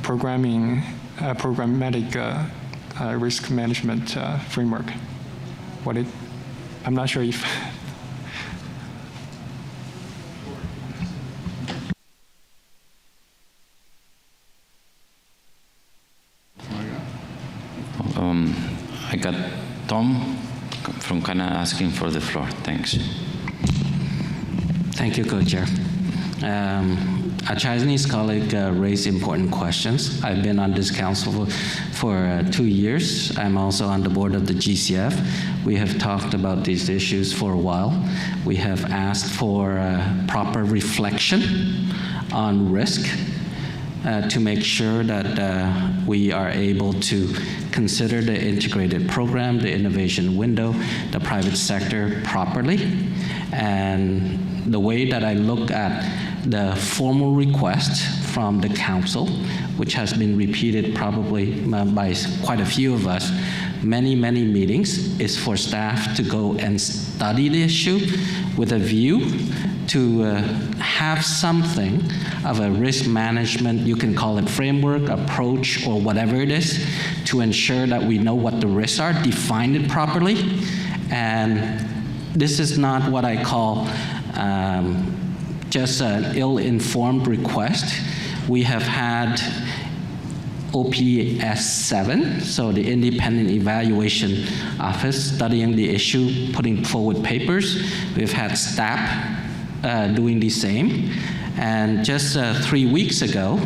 programmatic risk management framework. I'm not sure if. I got Tom from Canada asking for the floor. Thanks. Thank you, Co-Chair. A Chinese colleague raised important questions. I've been on this council for 2 years. I'm also on the board of the GCF. We have talked about these issues for a while. We have asked for proper reflection on risk to make sure that we are able to consider the integrated program, the innovation window, the private sector properly. And the way that I look at the formal request from the council, which has been repeated probably by quite a few of us, many meetings, is for staff to go and study the issue with a view to have something of a risk management, you can call it framework, approach, or whatever it is, to ensure that we know what the risks are, define it properly. And this is not what I call just an ill-informed request. We have had OPS 7, so the Independent Evaluation Office, studying the issue, putting forward papers. We've had STAP doing the same. And just 3 weeks ago,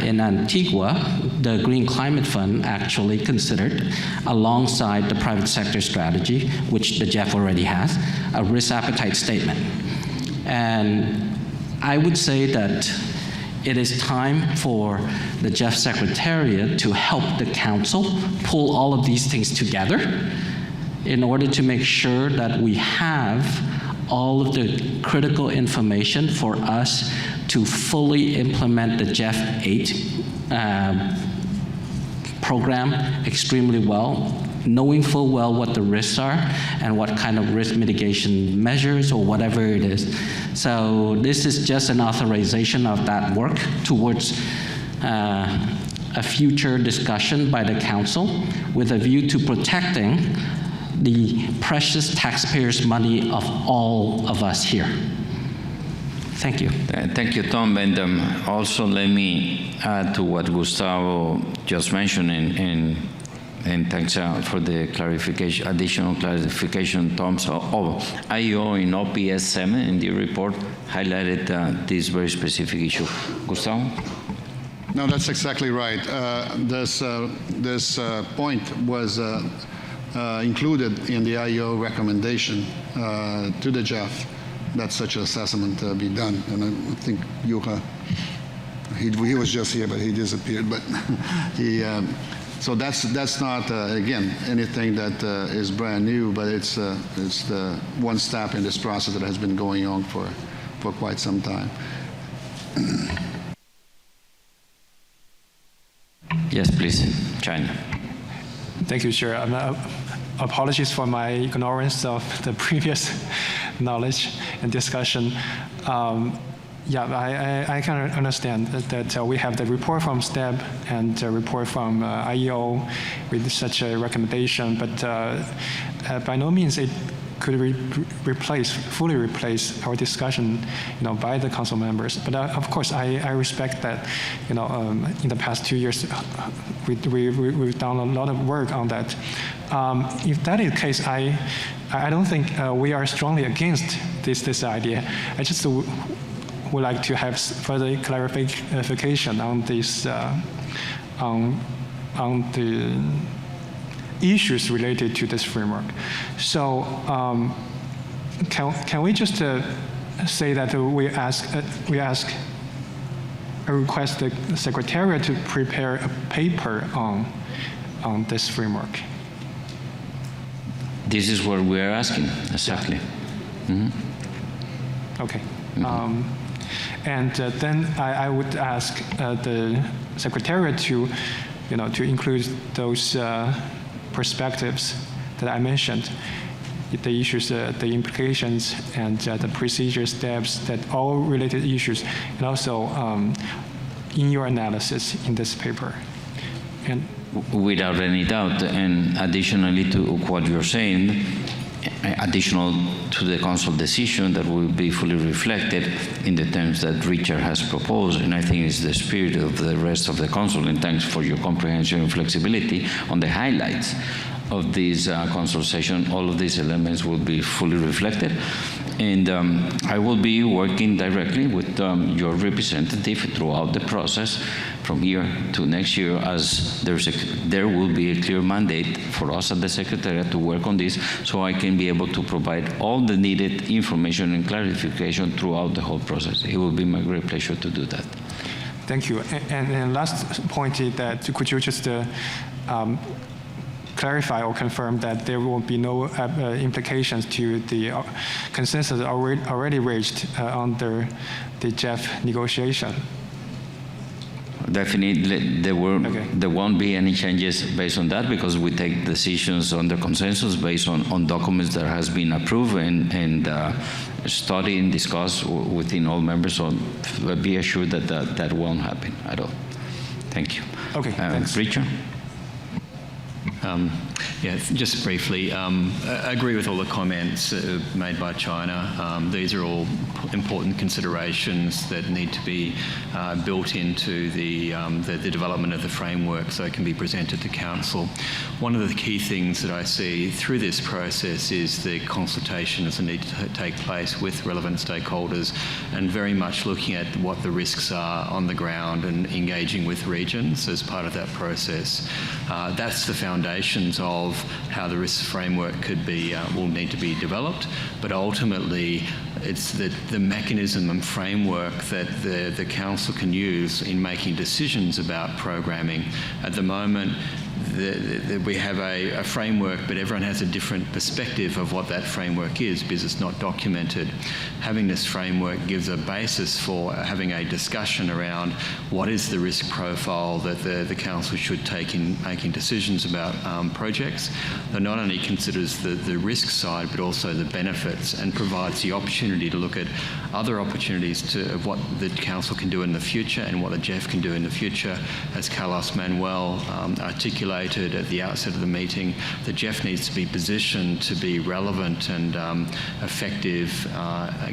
in Antigua, the Green Climate Fund actually considered, alongside the private sector strategy, which the GEF already has, a risk appetite statement. And I would say that it is time for the GEF Secretariat to help the council pull all of these things together in order to make sure that we have all of the critical information for us to fully implement the GEF 8 program extremely well, knowing full well what the risks are and what kind of risk mitigation measures or whatever it is. So this is just an authorization of that work towards a future discussion by the council with a view to protecting the precious taxpayers' money of all of us here. Thank you. Thank you, Tom. And also let me add to what Gustavo just mentioned, and thanks for the clarification, additional clarification, Tom. So IEO in OPS 7 in the report highlighted this very specific issue. Gustavo? No, that's exactly right. This point was included in the IEO recommendation to the GEF that such an assessment be done. And I think Juha, he was just here, but he disappeared. But so that's not again anything that is brand new, but it's the one step in this process that has been going on for quite some time. Yes, please, China. Thank you, Chair. Apologies for my ignorance of the previous knowledge and discussion. I can understand that we have the report from STEP and the report from IEO with such a recommendation, but by no means it could fully replace our discussion, by the council members. But of course, I respect that, in the past 2 years, we've done a lot of work on that. If that is the case, I don't think we are strongly against this idea. I just would like to have further clarification on this, on the issues related to this framework. So can we just say that we request the Secretariat to prepare a paper on this framework? This is what we are asking, exactly. Mm-hmm. Okay. Mm-hmm. And then I would ask the Secretariat to, to include those perspectives that I mentioned, the issues, the implications, and the procedure steps, that all related issues, and also in your analysis in this paper. And without any doubt, and additionally to what you're saying, additional to the council decision that will be fully reflected in the terms that Richard has proposed. And I think it's the spirit of the rest of the council. And thanks for your comprehension and flexibility on the highlights of this council session. All of these elements will be fully reflected. And I will be working directly with your representative throughout the process from here to next year, as there will be a clear mandate for us at the Secretariat to work on this, so I can be able to provide all the needed information and clarification throughout the whole process. It will be my great pleasure to do that. Thank you. And last point is that could you just clarify or confirm that there will be no implications to the consensus already reached under the GEF negotiation? Definitely, there won't be any changes based on that, because we take decisions under consensus based on documents that has been approved and studied and discussed within all members. So be assured that that won't happen at all. Thank you. Okay. Thanks. Richard. Yeah, just briefly, I agree with all the comments made by China. These are all important considerations that need to be built into the development of the framework so it can be presented to Council. One of the key things that I see through this process is the consultations that need to take place with relevant stakeholders, and very much looking at what the risks are on the ground and engaging with regions as part of that process. That's the foundations of how the risk framework could be, will need to be developed, but ultimately it's the mechanism and framework that the Council can use in making decisions about programming. At the moment, we have a framework, but everyone has a different perspective of what that framework is because it's not documented. Having this framework gives a basis for having a discussion around what is the risk profile that the Council should take in making decisions about projects that not only considers the risk side but also the benefits, and provides the opportunity to look at other opportunities of what the Council can do in the future and what the GEF can do in the future. As Carlos Manuel articulated at the outset of the meeting, the GEF needs to be positioned to be relevant and effective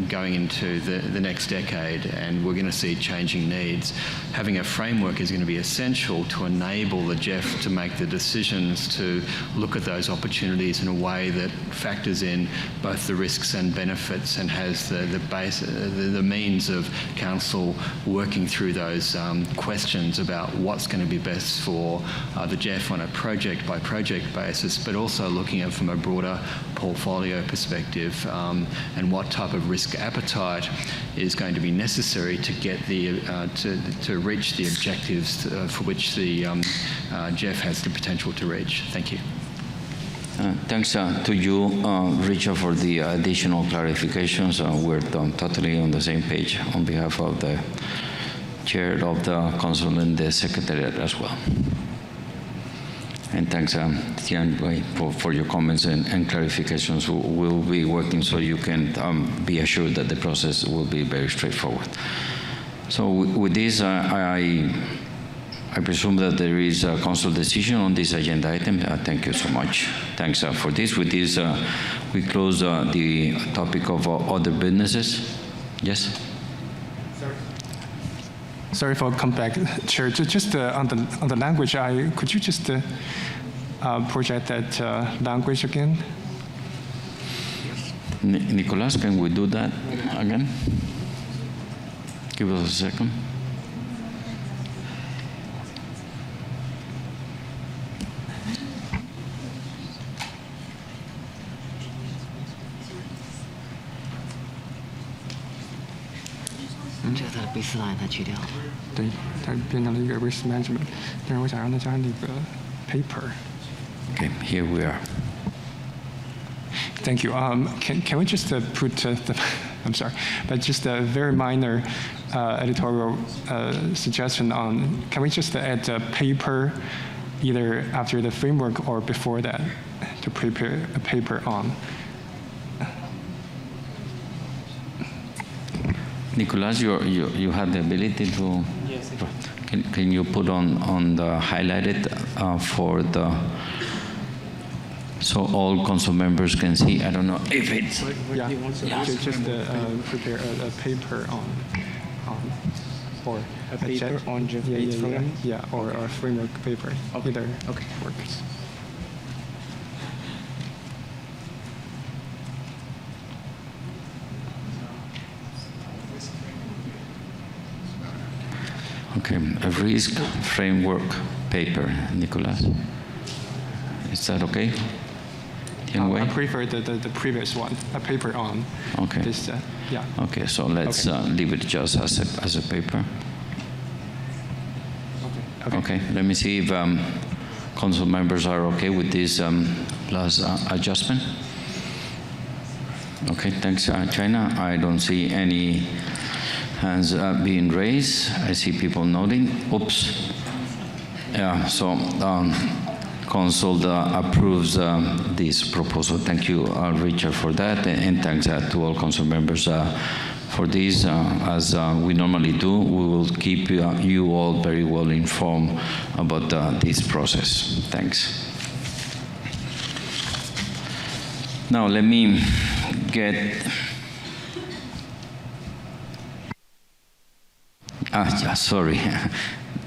going into the next decade, and we're going to see changing needs. Having a framework is going to be essential to enable the GEF to make the decisions to look at those opportunities in a way that factors in both the risks and benefits, and has the means of Council working through those questions about what's going to be best for the GEF on a project-by-project basis, but also looking at from a broader portfolio perspective, and what type of risk appetite is going to be necessary to get to reach the objectives for which the GEF has the potential to reach. Thank you. Thanks to you, Richard, for the additional clarifications. We're totally on the same page on behalf of the Chair of the Council and the Secretariat as well. And thanks, Tian, for your comments and clarifications. We'll be working so you can be assured that the process will be very straightforward. So with this, I presume that there is a council decision on this agenda item. Thank you so much. Thanks for this. With this, we close the topic of other businesses. Yes? Sorry for come back, Chair. Just on the language, could you just project that language again? Nicolas, can we do that again? Give us a second. risk management， 但是我想让它加那个 paper。 Okay, here we are. Thank you. Can we just put I'm sorry, but just a very minor editorial suggestion on, can we just add a paper either after the framework or before that to prepare a paper on? Nicolas, you have the ability to. Yes. Can you put on the highlighted for the so all council members can see. I don't know if it's... Yeah, just prepare a paper on or a paper on GEF program? Yeah, or a framework paper. Okay. Either okay. works. Okay, a risk framework paper, Nicolas. Is that okay? I prefer the previous one, a paper on. Okay. This, yeah. Okay, so let's leave it just as a paper. Okay, let me see if council members are okay with this last adjustment. Okay, thanks, China. I don't see any hands being raised. I see people nodding. Oops. Yeah, so council approves this proposal. Thank you, Richard, for that, and thanks to all council members for this. As we normally do, we will keep you all very well informed about this process. Thanks. Now, let me get... yeah, sorry.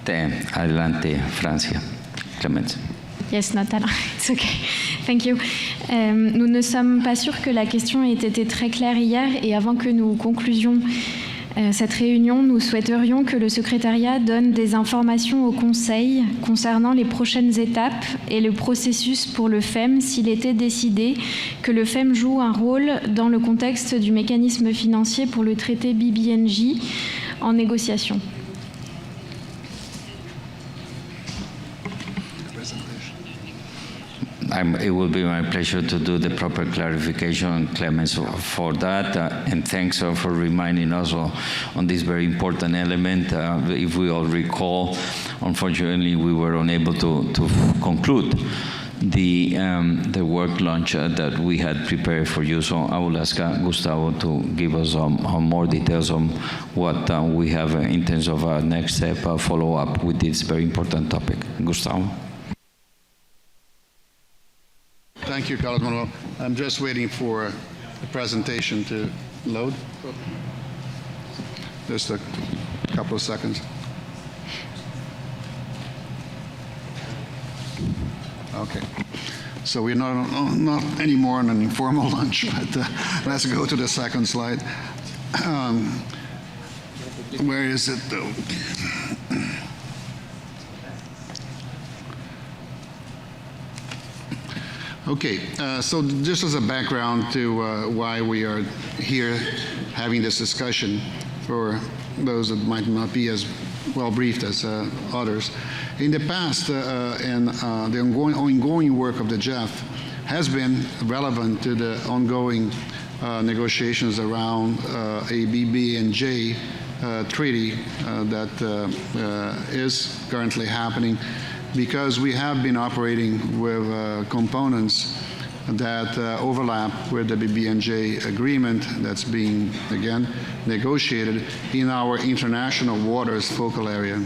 Adelante, Francia. Clémence. Yes, Nathalie, it's okay. Thank you. Nous ne sommes pas sûrs que la question ait été très claire hier, et avant que nous conclusions cette réunion, nous souhaiterions que le secrétariat donne des informations au Conseil concernant les prochaines étapes et le processus pour le FEM s'il était décidé que le FEM joue un rôle dans le contexte du mécanisme financier pour le traité BBNJ en négociation. It will be my pleasure to do the proper clarification, Clemens, for that. And thanks for reminding us on this very important element. If we all recall, unfortunately, we were unable to conclude the work lunch that we had prepared for you. So I will ask Gustavo to give us more details on what we have in terms of our next step follow-up with this very important topic. Gustavo. Thank you, Carlos Manuel. I'm just waiting for the presentation to load. Just a couple of seconds. Okay. So we're not anymore on an informal lunch, but let's go to the second slide. Where is it, though? Okay, so just as a background to why we are here having this discussion, for those that might not be as well briefed as others. In the past, and the ongoing work of the GEF has been relevant to the ongoing negotiations around a BB&J treaty that is currently happening, because we have been operating with components that overlap with the BB&J agreement that's being, again, negotiated in our international waters focal area.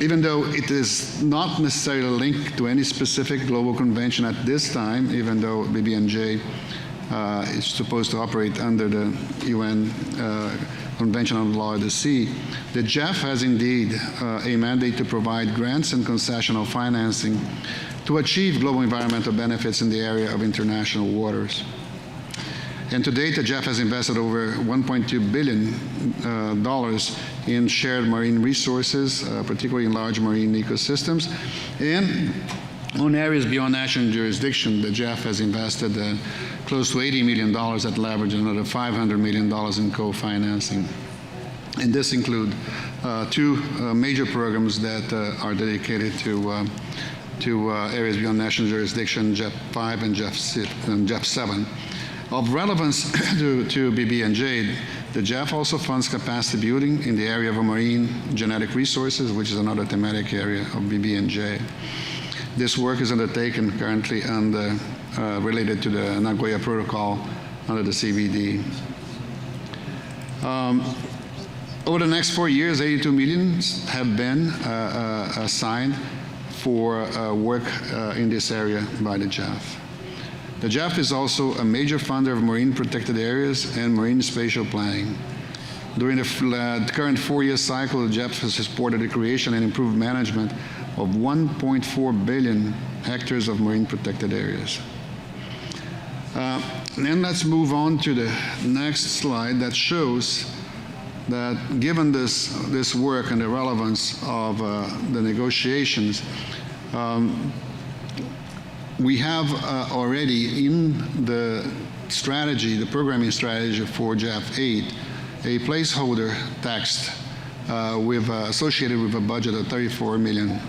Even though it is not necessarily linked to any specific global convention at this time, even though BB&J is supposed to operate under the UN Convention on the Law of the Sea, the GEF has indeed a mandate to provide grants and concessional financing to achieve global environmental benefits in the area of international waters. And to date, the GEF has invested over $1.2 billion in shared marine resources, particularly in large marine ecosystems. And on areas beyond national jurisdiction, the GEF has invested close to $80 million at leverage and another $500 million in co-financing. And this includes two major programs that are dedicated to areas beyond national jurisdiction, GEF 5 and GEF 7. Of relevance to BB&J, the GEF also funds capacity building in the area of marine genetic resources, which is another thematic area of BB&J. This work is undertaken currently and related to the Nagoya Protocol under the CBD. Over the next 4 years, 82 million have been assigned for work in this area by the GEF. The GEF is also a major funder of marine protected areas and marine spatial planning. During the current 4-year cycle, the GEF has supported the creation and improved management of 1.4 billion hectares of marine protected areas. Then let's move on to the next slide that shows that given this work and the relevance of the negotiations, we have already in the strategy, the programming strategy for GEF 8, a placeholder text associated with a budget of $34 million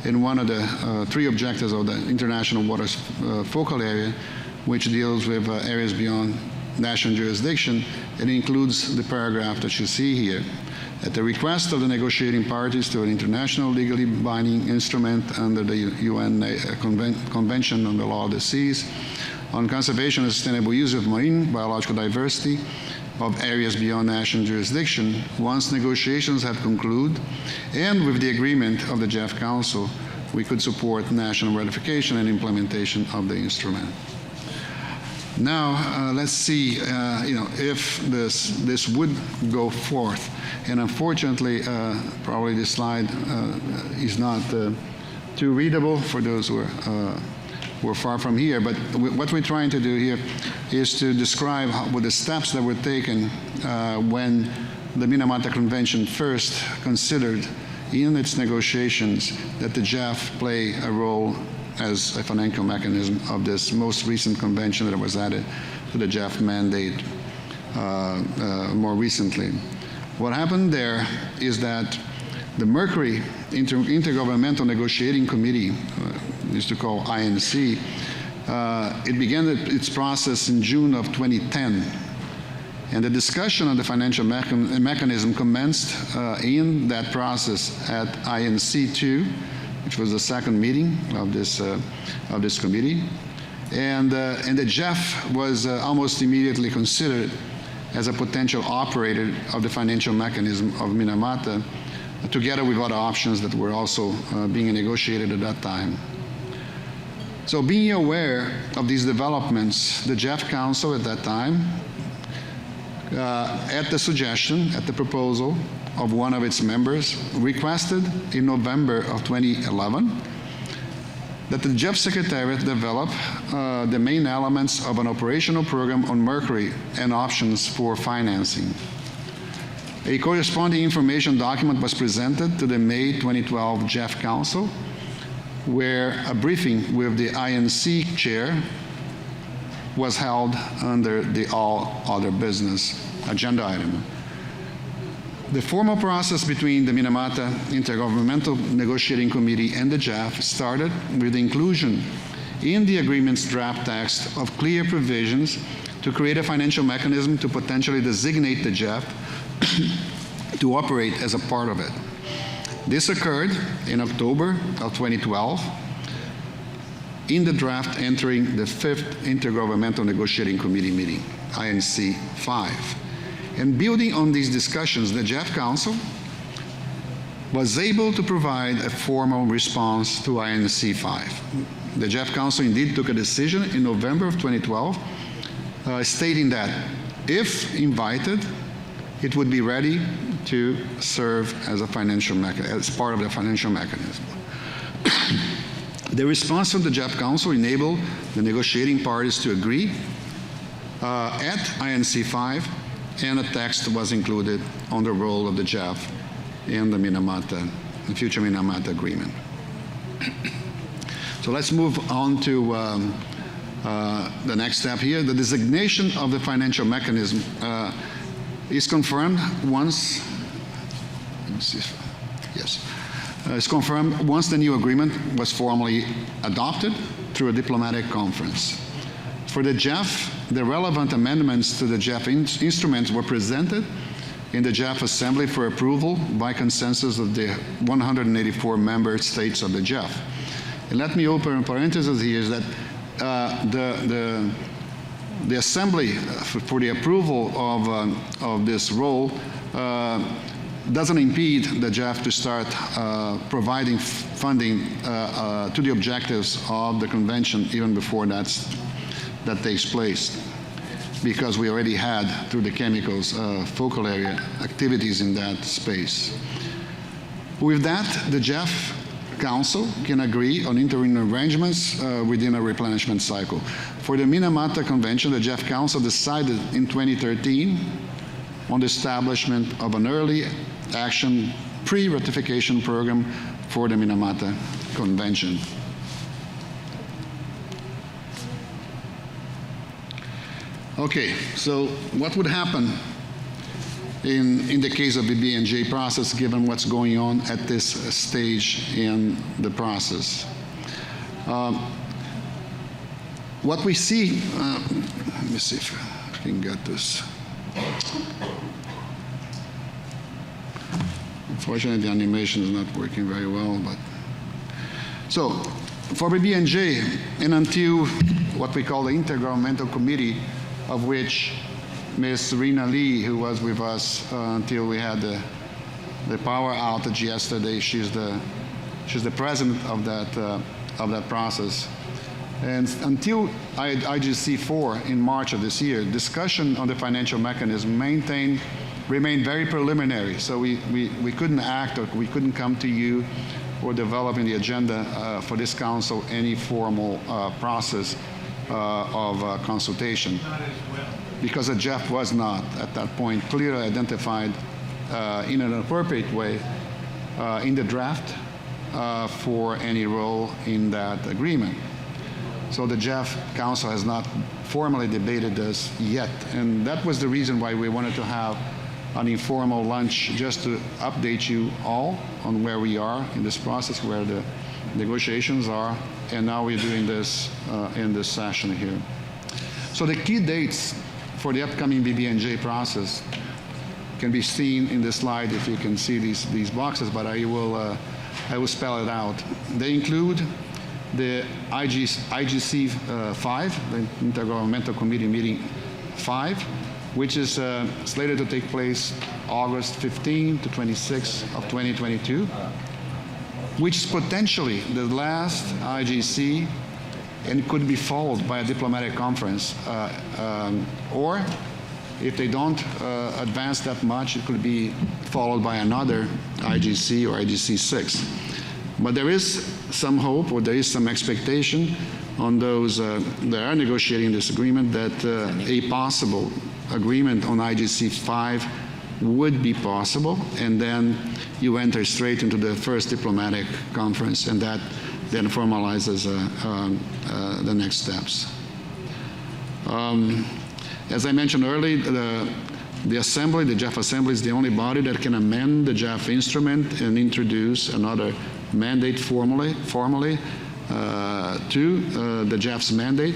in one of the 3 objectives of the International Waters Focal Area, which deals with areas beyond national jurisdiction. It includes the paragraph that you see here. At the request of the negotiating parties to an international legally binding instrument under the UN Convention on the Law of the Seas on conservation and sustainable use of marine biological diversity of areas beyond national jurisdiction, once negotiations have concluded, and with the agreement of the GEF Council, we could support national ratification and implementation of the instrument. Now, let's see, if this would go forth. And unfortunately, probably this slide is not too readable for those who are far from here. But what we're trying to do here is to describe what the steps that were taken when the Minamata Convention first considered in its negotiations that the GEF play a role as a financial mechanism of this most recent convention that was added to the GEF mandate more recently. What happened there is that the Mercury Intergovernmental Negotiating Committee, used to call INC, it began its process in June of 2010. And the discussion on the financial mechanism commenced in that process at INC 2, which was the second meeting of this committee. And the GEF was almost immediately considered as a potential operator of the financial mechanism of Minamata, together with other options that were also being negotiated at that time. So being aware of these developments, the GEF Council at that time, at the suggestion, at the proposal of one of its members, requested in November of 2011 that the GEF Secretariat develop the main elements of an operational program on Mercury and options for financing. A corresponding information document was presented to the May 2012 GEF Council, where a briefing with the INC chair was held under the all other business agenda item. The formal process between the Minamata Intergovernmental Negotiating Committee and the GEF started with the inclusion in the agreement's draft text of clear provisions to create a financial mechanism to potentially designate the GEF to operate as a part of it. This occurred in October of 2012 in the draft entering the 5th Intergovernmental Negotiating Committee meeting, INC 5. And building on these discussions, the GEF Council was able to provide a formal response to INC 5. The GEF Council indeed took a decision in November of 2012, stating that if invited, it would be ready to serve as a financial mechanism, as part of the financial mechanism. The response from the GEF Council enabled the negotiating parties to agree at INC 5, and a text was included on the role of the GEF in the future Minamata agreement. So let's move on to the next step here. The designation of the financial mechanism is confirmed once, it's confirmed once the new agreement was formally adopted through a diplomatic conference. For the GEF, the relevant amendments to the GEF instruments were presented in the GEF Assembly for approval by consensus of the 184 member states of the GEF. And let me open a parenthesis here, is that the Assembly for the approval of this role doesn't impede the GEF to start providing funding to the objectives of the convention even before that takes place, because we already had, through the chemicals focal area, activities in that space. With that, the GEF Council can agree on interim arrangements within a replenishment cycle. For the Minamata Convention, the GEF Council decided in 2013 on the establishment of an early action pre-ratification program for the Minamata Convention. Okay, so what would happen in the case of the BNJ process, given what's going on at this stage in the process? What we see, let me see if I can get this. Unfortunately, the animation is not working very well, but. So, for the BNJ, and until what we call the Intergovernmental Committee, of which Ms. Rina Lee, who was with us until we had the power outage yesterday, she's the president of that process. And until IGC4 in March of this year, discussion on the financial mechanism remained very preliminary. So we couldn't act, or we couldn't come to you or develop in the agenda for this council any formal process of consultation, because the GEF was not, at that point, clearly identified in an appropriate way in the draft for any role in that agreement. So the GEF Council has not formally debated this yet, and that was the reason why we wanted to have an informal lunch, just to update you all on where we are in this process, where the negotiations are, and now we're doing this in this session here. So the key dates for the upcoming BBNJ process can be seen in this slide, if you can see these boxes, but I will spell it out. They include the IGC 5, the Intergovernmental Committee meeting 5, which is slated to take place August 15 to 26 of 2022, which is potentially the last IGC, and could be followed by a diplomatic conference. Or if they don't advance that much, it could be followed by another IGC or IGC 6. But there is some hope, or there is some expectation on those that are negotiating this agreement, that a possible agreement on IGC 5 would be possible, and then you enter straight into the first diplomatic conference, and that then formalizes the next steps. As I mentioned earlier, the Assembly, the GEF Assembly, is the only body that can amend the GEF instrument and introduce another mandate formally to the GEF's mandate.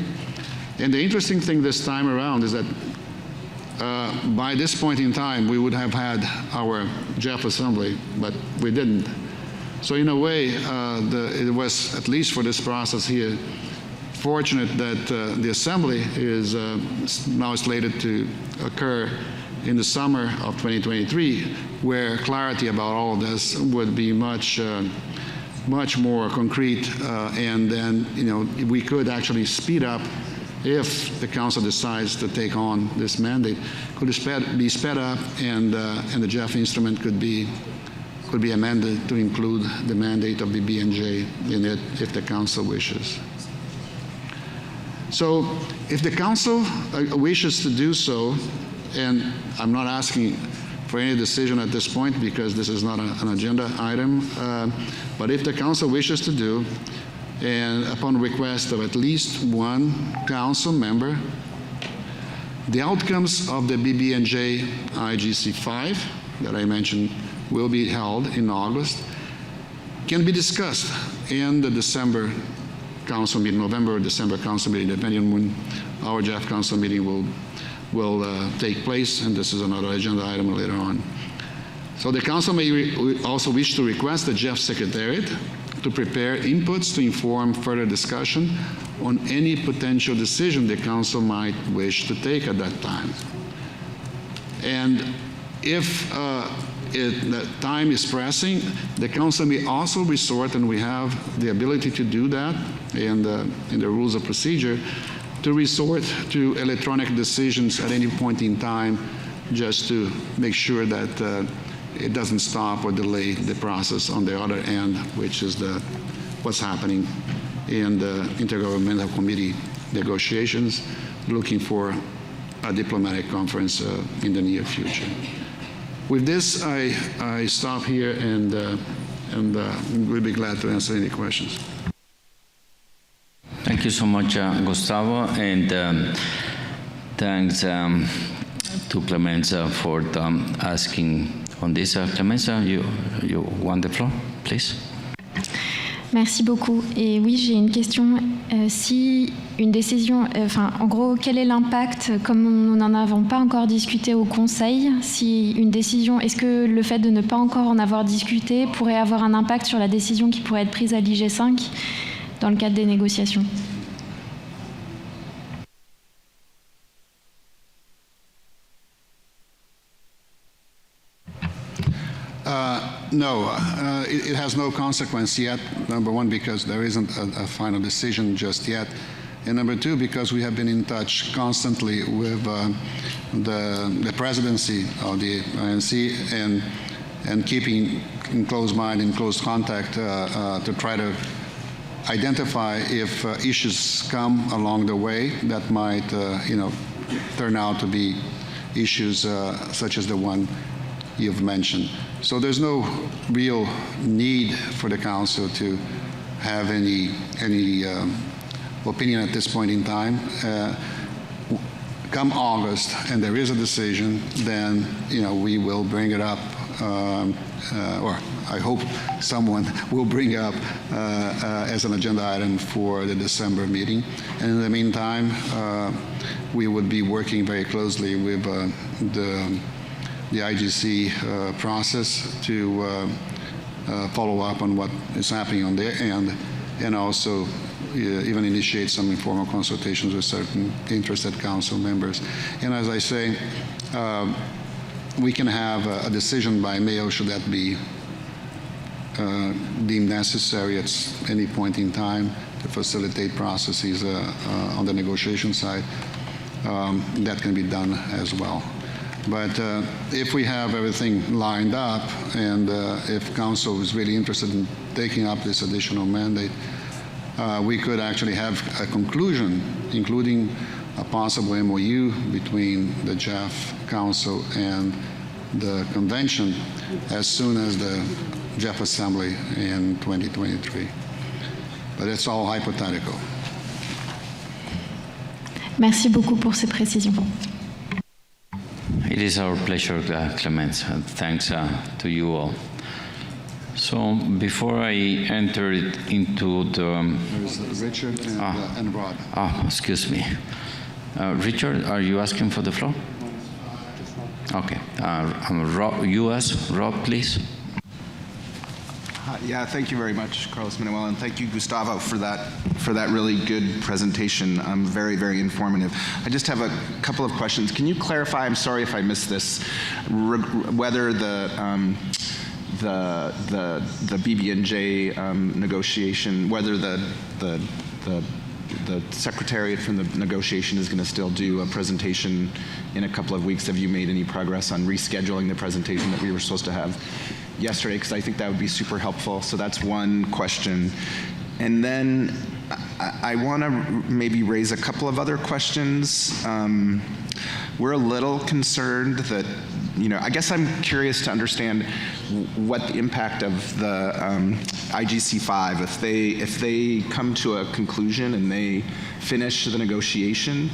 And the interesting thing this time around is that by this point in time, we would have had our GEF Assembly, but we didn't. So in a way, it was, at least for this process here, fortunate that the Assembly is now slated to occur in the summer of 2023, where clarity about all of this would be much more concrete, and then we could actually speed up if the Council decides to take on this mandate. Could be sped up, and the GEF instrument could be amended to include the mandate of the BNJ in it if the Council wishes. So if the Council wishes to do so, and I'm not asking for any decision at this point because this is not an agenda item, but if the Council wishes to do, and upon request of at least one Council member, the outcomes of the BBNJ IGC 5 that I mentioned will be held in August, can be discussed in the December Council meeting, November or December Council meeting, depending on when our GEF Council meeting will take place, and this is another agenda item later on. So the Council may also wish to request the GEF Secretariat to prepare inputs to inform further discussion on any potential decision the Council might wish to take at that time. And if the time is pressing, the council may also resort, and we have the ability to do that in the rules of procedure, to resort to electronic decisions at any point in time, just to make sure that it doesn't stop or delay the process on the other end, which is what's happening in the Intergovernmental Committee negotiations, looking for a diplomatic conference in the near future. With this, I stop here and we'll be glad to answer any questions. Thank you so much, Gustavo, and thanks to Clemenza for asking on this. Clemenza, you want the floor, please? Merci beaucoup. Et oui, j'ai une question. Si une décision, en gros, quel est l'impact, comme nous n'en avons pas encore discuté au Conseil, si une décision, est-ce que le fait de ne pas encore en avoir discuté pourrait avoir un impact sur la décision qui pourrait être prise à l'IG5 dans le cadre des négociations? No, it has no consequence yet. Number one, because there isn't a final decision just yet. And number two, because we have been in touch constantly with the presidency of the INC and keeping in close mind, in close contact to try to identify if issues come along the way that might, turn out to be issues such as the one you've mentioned. So there's no real need for the council to have any opinion at this point in time. Come August, and there is a decision, then we will bring it up, or I hope someone will bring up as an agenda item for the December meeting. And in the meantime, we would be working very closely with the IGC process to follow up on what is happening on their end, and also even initiate some informal consultations with certain interested council members. And as I say, we can have a decision by mail should that be deemed necessary at any point in time to facilitate processes on the negotiation side. That can be done as well. But if we have everything lined up, and if council is really interested in taking up this additional mandate, we could actually have a conclusion, including a possible MOU between the GEF Council and the convention as soon as the GEF Assembly in 2023. But it's all hypothetical. Merci beaucoup pour ces précisions. It is our pleasure, Clemens. Thanks to you all. So before I enter into the... There's Richard and Rod. Excuse me. Richard, are you asking for the floor? Okay. Rob, please. Yeah, thank you very much, Carlos Manuel, and thank you, Gustavo, for that really good presentation. Very, very informative. I just have a couple of questions. Can you clarify? I'm sorry if I missed this. Whether the BB&J negotiation, whether the secretariat from the negotiation is going to still do a presentation in a couple of weeks. Have you made any progress on rescheduling the presentation that we were supposed to have yesterday? Because I think that would be super helpful. So that's one question. And then I want to maybe raise a couple of other questions. We're a little concerned that, I guess I'm curious to understand what the impact of the IGC5, if they come to a conclusion and they finish the negotiation,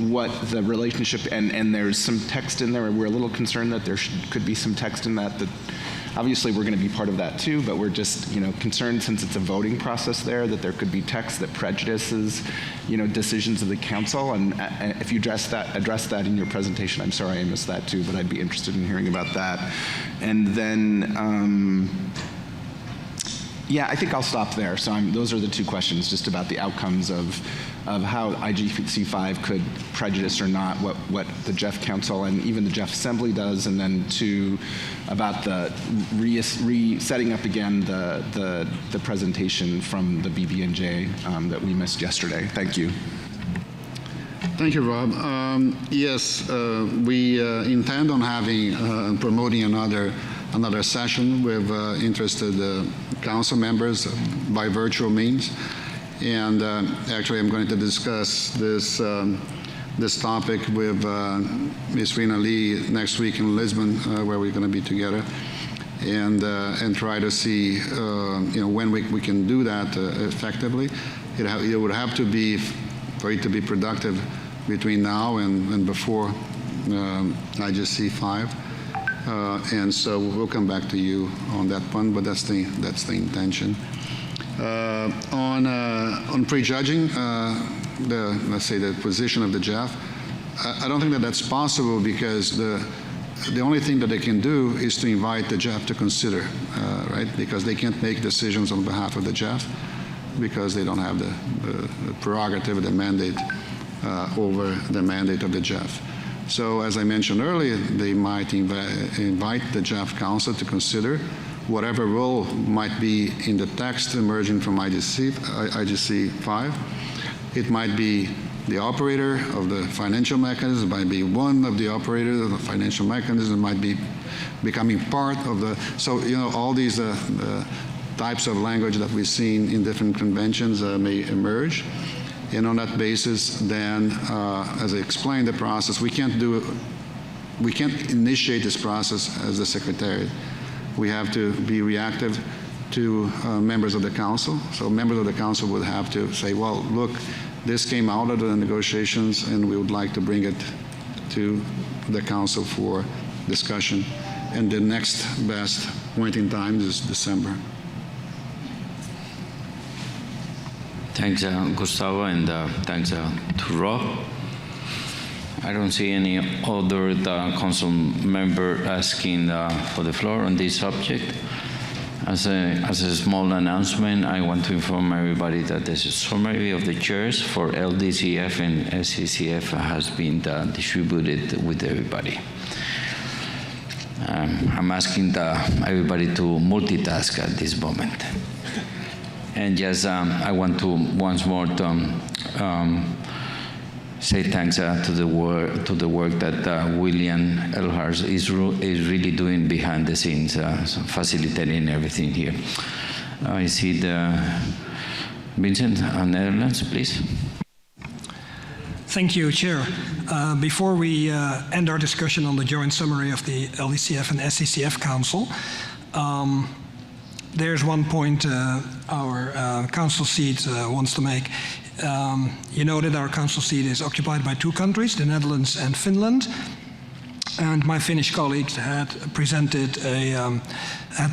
what the relationship, and there's some text in there, we're a little concerned that there could be some text in that obviously we're going to be part of that too, but we're just concerned, since it's a voting process there, that there could be text that prejudices decisions of the council. And if you address that in your presentation, I'm sorry I missed that too, but I'd be interested in hearing about that. And then Yeah, I think I'll stop there. So those are the two questions, just about the outcomes of how IGC5 could prejudice or not what the GEF Council and even the GEF Assembly does, and then about the setting up again the presentation from the BB&J that we missed yesterday. Thank you. Thank you, Rob. Yes, we intend on having promoting another session with interested council members by virtual means, and actually I'm going to discuss this topic with Ms. Rina Lee next week in Lisbon, where we're going to be together, and try to see when we can do that effectively. It would have to be, for it to be productive, between now and before IGC 5. And so we'll come back to you on that one, but that's the intention. On prejudging let's say the position of the GEF, I don't think that that's possible, because the only thing that they can do is to invite the GEF to consider, right? Because they can't make decisions on behalf of the GEF, because they don't have the prerogative, the mandate over the mandate of the GEF. So as I mentioned earlier, they might invite the GEF Council to consider whatever role might be in the text emerging from IGC 5. It might be the operator of the financial mechanism, it might be one of the operators of the financial mechanism, it might be becoming part of the, so all these types of language that we've seen in different conventions may emerge. And on that basis, then, as I explained the process, we can't initiate this process as the Secretariat. We have to be reactive to members of the Council. So members of the Council would have to say, well, look, this came out of the negotiations, and we would like to bring it to the Council for discussion. And the next best point in time is December. Thanks, Gustavo, and thanks to Rob. I don't see any other council member asking for the floor on this subject. As a small announcement, I want to inform everybody that the summary of the chairs for Ldcf and Sccf has been distributed with everybody. I'm asking everybody to multitask at this moment. And yes, I want to once more say thanks to the work that William Elhars is really doing behind the scenes, facilitating everything here. I see Vincent, Netherlands, please. Thank you, Chair. Before we end our discussion on the joint summary of the Ldcf and Sccf Council, there's one point our council seat wants to make. You know that our council seat is occupied by two countries, the Netherlands and Finland. And my Finnish colleagues had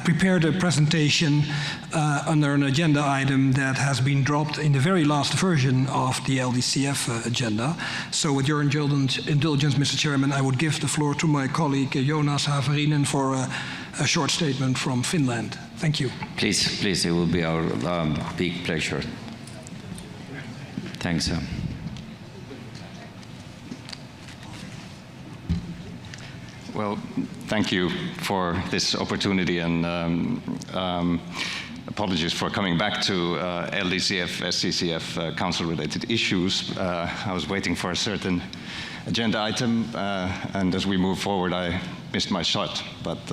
prepared a presentation under an agenda item that has been dropped in the very last version of the Ldcf agenda. So with your indulgence, Mr. Chairman, I would give the floor to my colleague Jonas Haverinen for a short statement from Finland. Thank you. Please, it will be our big pleasure. Thanks. Well, thank you for this opportunity, and apologies for coming back to Ldcf, Sccf council-related issues. I was waiting for a certain agenda item, and as we move forward, I missed my shot. But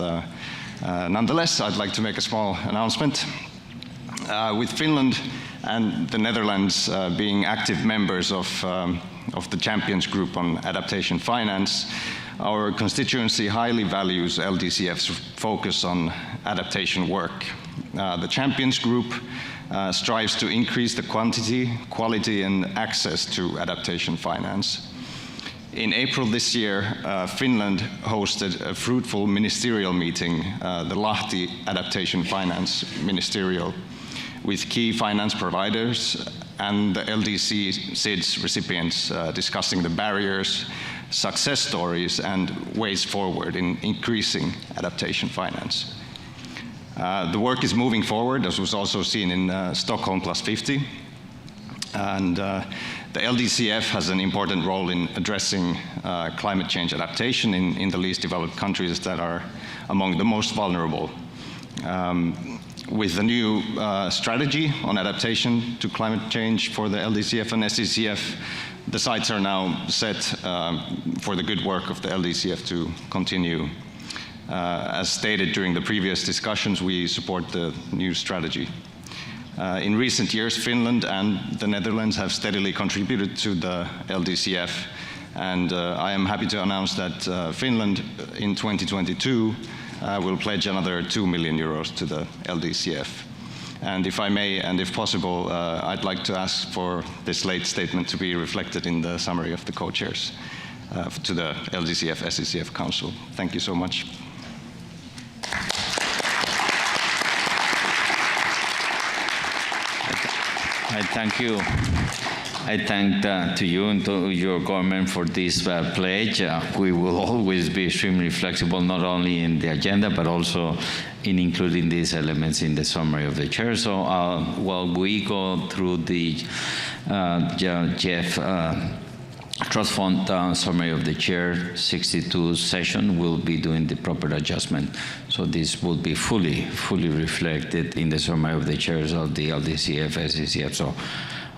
nonetheless, I'd like to make a small announcement. With Finland and the Netherlands being active members of the Champions Group on Adaptation Finance, our constituency highly values Ldcf's focus on adaptation work. The Champions Group strives to increase the quantity, quality, and access to adaptation finance. In April this year, Finland hosted a fruitful ministerial meeting, the Lahti Adaptation Finance Ministerial, with key finance providers and the LDC SIDS recipients discussing the barriers, success stories, and ways forward in increasing adaptation finance. The work is moving forward, as was also seen in Stockholm Plus 50. And the Ldcf has an important role in addressing climate change adaptation in the least developed countries that are among the most vulnerable. With the new strategy on adaptation to climate change for the Ldcf and Sccf, the sights are now set for the good work of the Ldcf to continue. As stated during the previous discussions, we support the new strategy. In recent years, Finland and the Netherlands have steadily contributed to the Ldcf, and I am happy to announce that Finland in 2022 will pledge another 2 million euros to the Ldcf. And if I may, and if possible, I'd like to ask for this late statement to be reflected in the summary of the co-chairs to the Ldcf Sccf Council. Thank you so much. I thank you. I thank to you and to your government for this pledge. We will always be extremely flexible, not only in the agenda, but also in including these elements in the summary of the chair. So while we go through the GEF Trust Fund summary of the chair 62 session, we'll be doing the proper adjustment. So this will be fully reflected in the summary of the chairs of the Ldcf, Sccf. So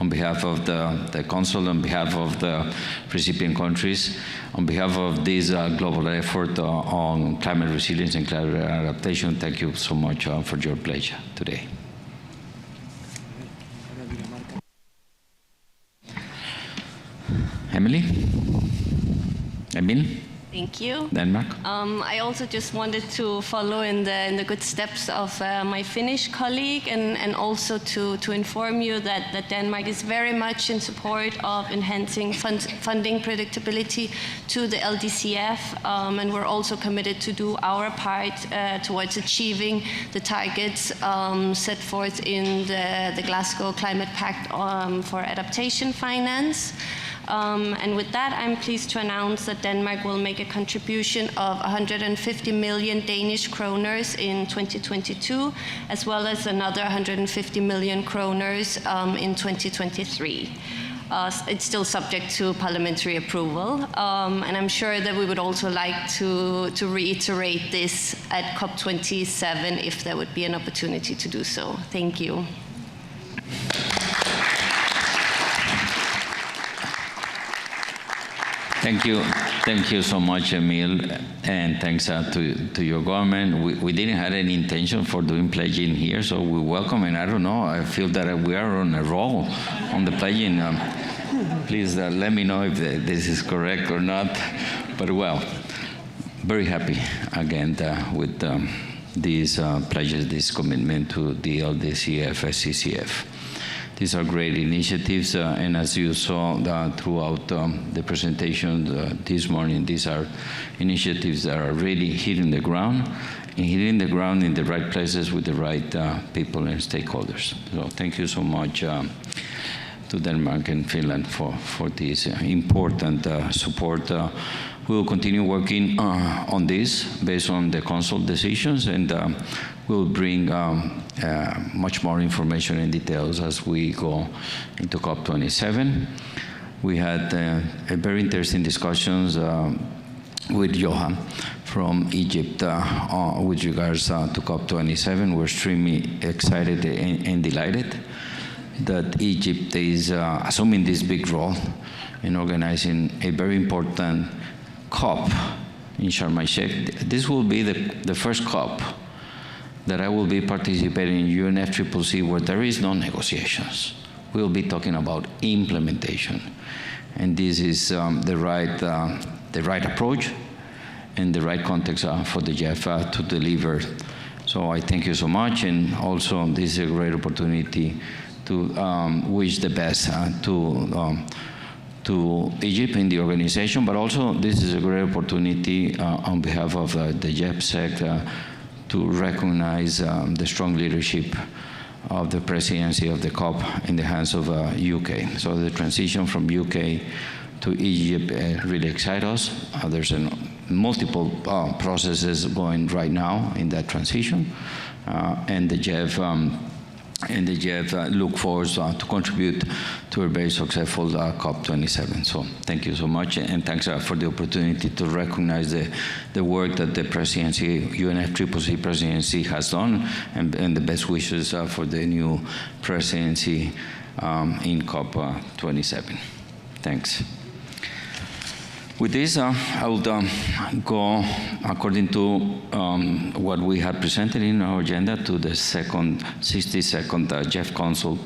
on behalf of the Council, on behalf of the recipient countries, on behalf of this global effort on climate resilience and climate adaptation, thank you so much for your pledge today. Emily? Emil? Thank you. Denmark? I also just wanted to follow in the good steps of my Finnish colleague and also to inform you that Denmark is very much in support of enhancing funding predictability to the Ldcf, and we're also committed to do our part towards achieving the targets set forth in the Glasgow Climate Pact for adaptation finance. And with that, I'm pleased to announce that Denmark will make a contribution of 150 million Danish kroners in 2022, as well as another 150 million kroners in 2023. It's still subject to parliamentary approval, and I'm sure that we would also like to reiterate this at COP27 if there would be an opportunity to do so. Thank you. Thank you so much, Emil, and thanks to your government. We didn't have any intention for doing pledging here, so we welcome, and I don't know, I feel that we are on a roll on the pledging. Please let me know if this is correct or not, but well, very happy again with these pledges, this commitment to the Ldcf, Sccf. These are great initiatives, and as you saw throughout the presentation this morning, these are initiatives that are really hitting the ground, and hitting the ground in the right places with the right people and stakeholders. So thank you so much to Denmark and Finland for this important support. We will continue working on this based on the Council decisions, and we'll bring much more information and details as we go into COP27. We had a very interesting discussions with Johan from Egypt with regards to COP27. We're extremely excited and delighted that Egypt is assuming this big role in organizing a very important COP in Sharm el-Sheikh. This will be the first COP that I will be participating in UNFCCC where there is no negotiations. We'll be talking about implementation. And this is the right approach and the right context for the GEF to deliver. So I thank you so much, and also this is a great opportunity to wish the best to Egypt in the organization, but also this is a great opportunity on behalf of the GEF to recognize the strong leadership of the presidency of the COP in the hands of UK. So the transition from UK to Egypt really excites us. There's a multiple processes going right now in that transition, and the GEF look forward to contribute to a very successful COP27. So thank you so much, and thanks for the opportunity to recognize the work that the presidency, UNFCCC presidency has done, and the best wishes for the new presidency in COP27. Thanks. With this, I will go according to what we had presented in our agenda to the 62nd GEF Council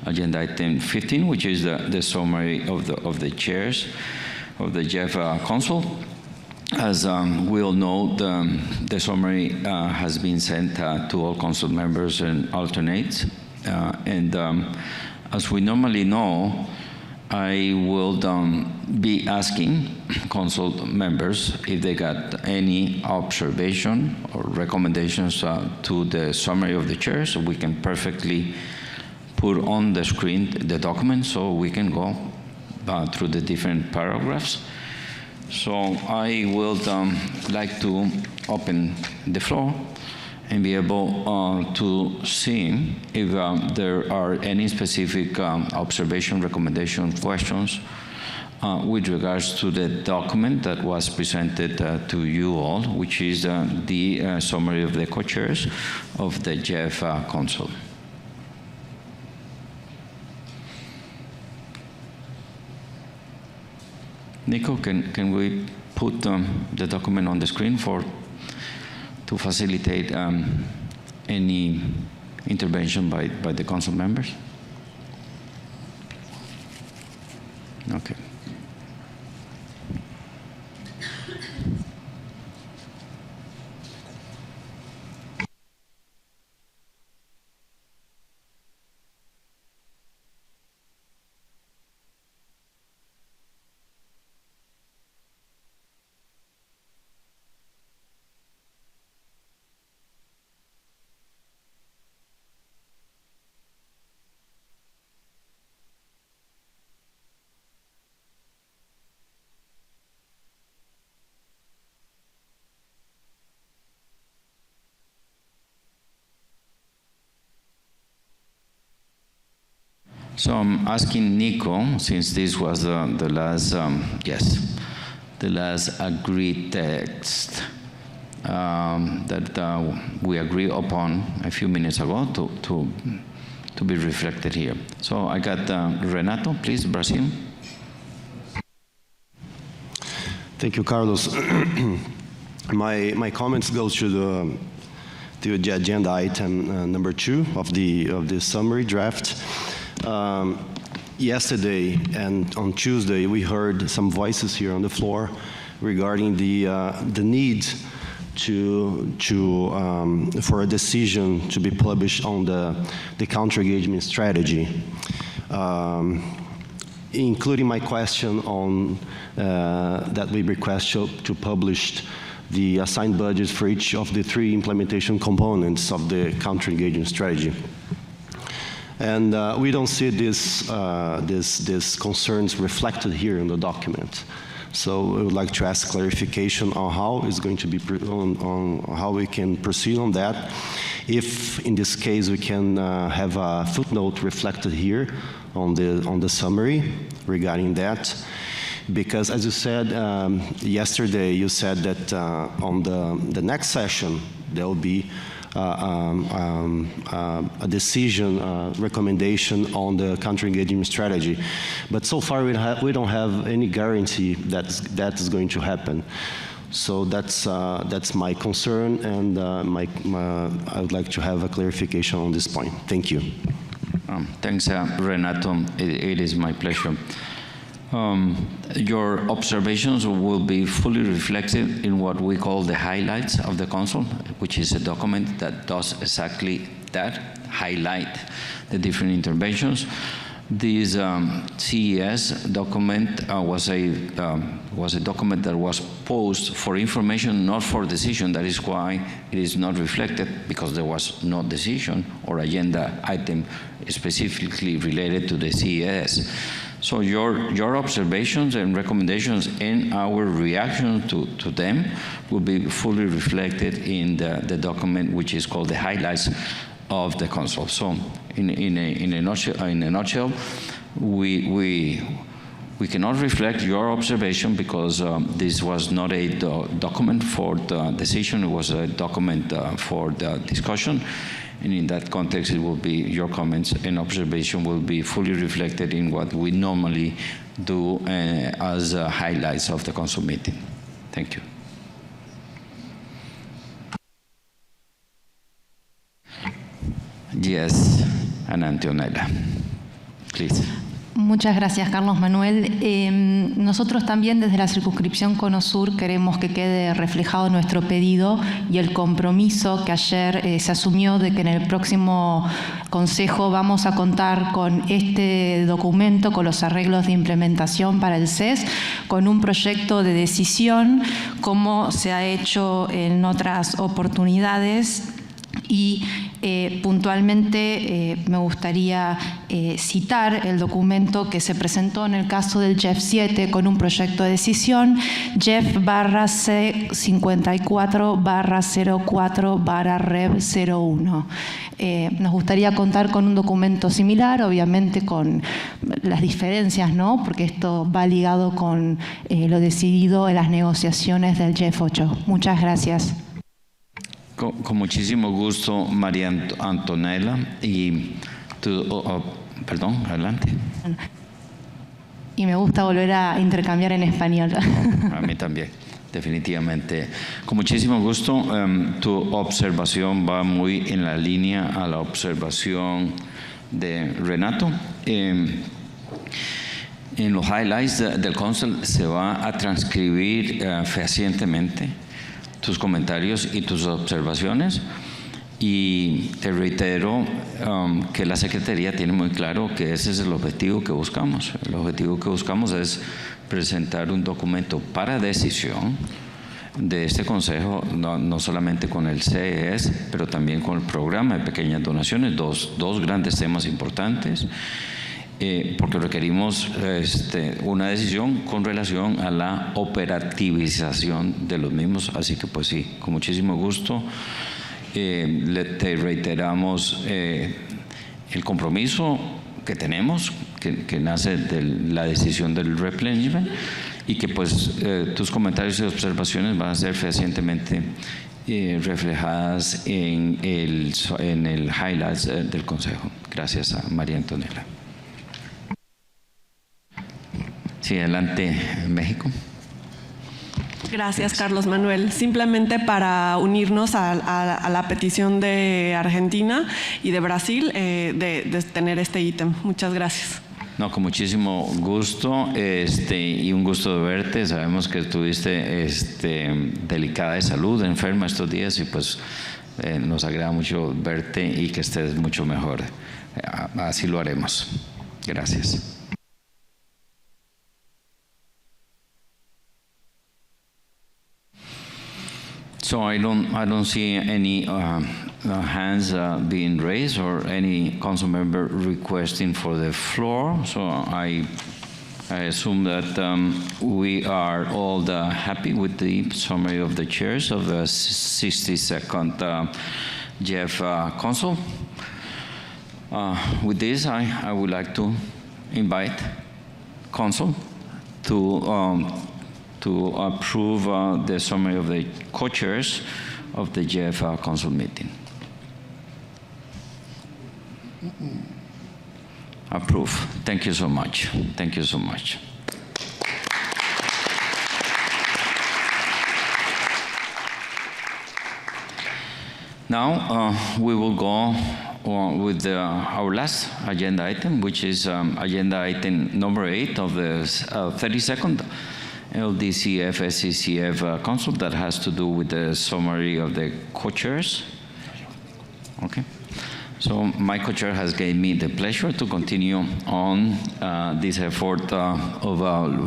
agenda item 15, which is the summary of the chairs of the GEF Council. As we all know, the summary has been sent to all council members and alternates, and as we normally know, I will be asking council members if they got any observation or recommendations to the summary of the chair, so we can perfectly put on the screen the document so we can go through the different paragraphs. So I will like to open the floor and be able to see if there are any specific observation, recommendation, questions with regards to the document that was presented to you all, which is the summary of the co-chairs of the GEF Council. Nico, can we put the document on the screen to facilitate any intervention by the council members? Okay. So I'm asking Nico, since this was the last agreed text that we agreed upon a few minutes ago to be reflected here. So I got Renato, please, Brazil. Thank you, Carlos. My comments go to the agenda item number 2 of the summary draft. Yesterday and on Tuesday, we heard some voices here on the floor regarding the need for a decision to be published on the counter-engagement strategy, including my question on that we request to publish the assigned budgets for each of the 3 implementation components of the counter-engagement strategy. And we don't see these concerns reflected here in the document. So we would like to ask clarification on how it's going to be, on how we can proceed on that. If in this case we can have a footnote reflected here on the summary regarding that. Because as you said yesterday, you said that on the next session there will be a decision, recommendation on the counter-engagement strategy. But so far we don't have any guarantee that is going to happen. So that's my concern, and I would like to have a clarification on this point. Thank you. Thanks, Renato. It is my pleasure. Your observations will be fully reflected in what we call the highlights of the council, which is a document that does exactly that, highlight the different interventions. This CES document was a document that was posed for information, not for decision. That is why it is not reflected, because there was no decision or agenda item specifically related to the CES. So your observations and recommendations and our reaction to them will be fully reflected in the document, which is called the highlights of the Council. So in a nutshell, we cannot reflect your observation because this was not a document for the decision, it was a document for the discussion. And in that context, it will be your comments and observation will be fully reflected in what we normally do as highlights of the Council meeting. Thank you. Yes, Ana Antonella, please. Muchas gracias, Carlos Manuel. Nosotros también desde la circunscripción Cono Sur queremos que quede reflejado nuestro pedido y el compromiso que ayer se asumió de que en el próximo Consejo vamos a contar con este documento, con los arreglos de implementación para el CES, con un proyecto de decisión como se ha hecho en otras oportunidades. Y puntualmente me gustaría citar el documento que se presentó en el caso del GEF 7 con un proyecto de decisión, GEF/C54/04/Rev 01. Nos gustaría contar con un documento similar, obviamente con las diferencias, ¿no? Porque esto va ligado con lo decidido en las negociaciones del GEF 8. Muchas gracias. Con muchísimo gusto, María Antonella. Y perdón, adelante. Y me gusta volver a intercambiar en español. A mí también, definitivamente. Con muchísimo gusto. Tu observación va muy en la línea a la observación de Renato. En los highlights del Council se va a transcribir fehacientemente tus comentarios y tus observaciones, y te reitero que la Secretaría tiene muy claro que ese es el objetivo que buscamos. El objetivo que buscamos es presentar un documento para decisión de este Consejo, no solamente con el CES, pero también con el programa de pequeñas donaciones, dos grandes temas importantes. Porque requerimos una decisión con relación a la operativización de los mismos. Así que pues sí, con muchísimo gusto te reiteramos el compromiso que tenemos, que nace de la decisión del replenishment, y que pues tus comentarios y observaciones van a ser fehacientemente reflejadas en el highlights del Consejo. Gracias a María Antonella. Sí, adelante, México. Gracias, Carlos Manuel. Simplemente para unirnos a la petición de Argentina y de Brasil de tener este ítem. Muchas gracias. No, con muchísimo gusto y un gusto de verte. Sabemos que estuviste delicada de salud, enferma estos días, y pues nos agrada mucho verte y que estés mucho mejor. Así lo haremos. Gracias. So I don't see any hands being raised or any council member requesting for the floor. So I assume that we are all happy with the summary of the chairs of the 62nd GEF Council. With this, I would like to invite Council to approve the summary of the co-chairs of the GEF Council meeting. Approve. Thank you so much. Thank you so much. Now we will go with our last agenda item, which is agenda item number 8 of the 32nd Ldcf Sccf Council, that has to do with the summary of the co-chairs. Okay. So my co-chair has gave me the pleasure to continue on this effort of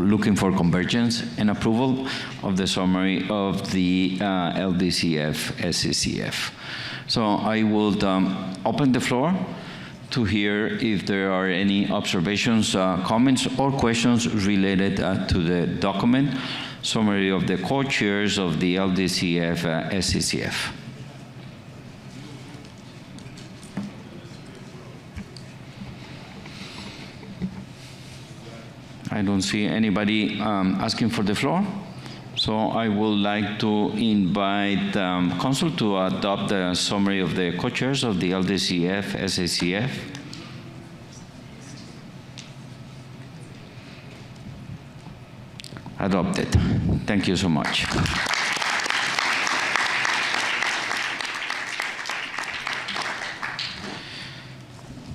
looking for convergence and approval of the summary of the Ldcf Sccf. So I will open the floor to hear if there are any observations, comments, or questions related to the document, summary of the co-chairs of the Ldcf, Sccf. I don't see anybody asking for the floor. So I would like to invite Council to adopt the summary of the co-chairs of the Ldcf, Sccf. Adopted. Thank you so much.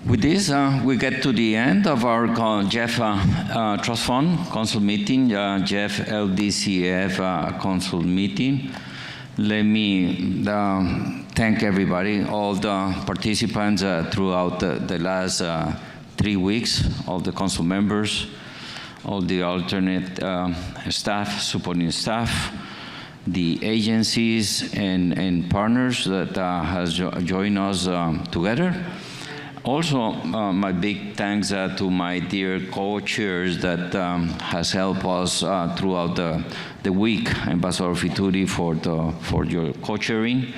With this, we get to the end of our GEF Trust Fund Council meeting, GEF Ldcf Council meeting. Let me thank everybody, all the participants throughout the last 3 weeks, all the council members, all the alternate staff, supporting staff, the agencies and partners that has joined us together. Also, my big thanks to my dear co-chairs that has helped us throughout the week, Ambassador Fituri for your co-chairing.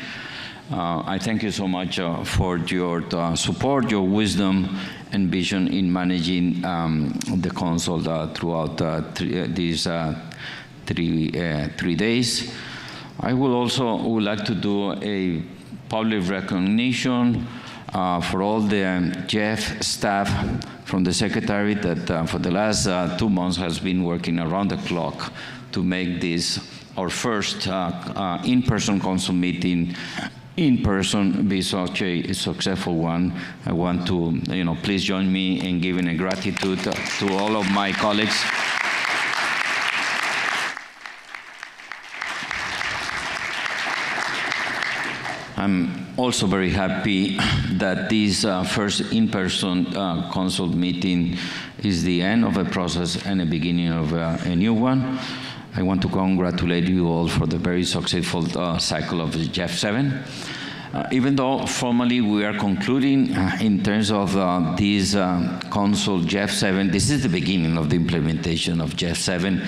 I thank you so much for your support, your wisdom, and vision in managing the council throughout these 3 days. I would like to do a public recognition for all the GEF staff from the Secretary that for the last 2 months has been working around the clock to make this our first in-person council meeting be such a successful one. I want to, please join me in giving a gratitude to all of my colleagues. I'm also very happy that this first in-person council meeting is the end of a process and the beginning of a new one. I want to congratulate you all for the very successful cycle of the GEF 7. Even though formally we are concluding in terms of this council GEF 7, this is the beginning of the implementation of GEF 7.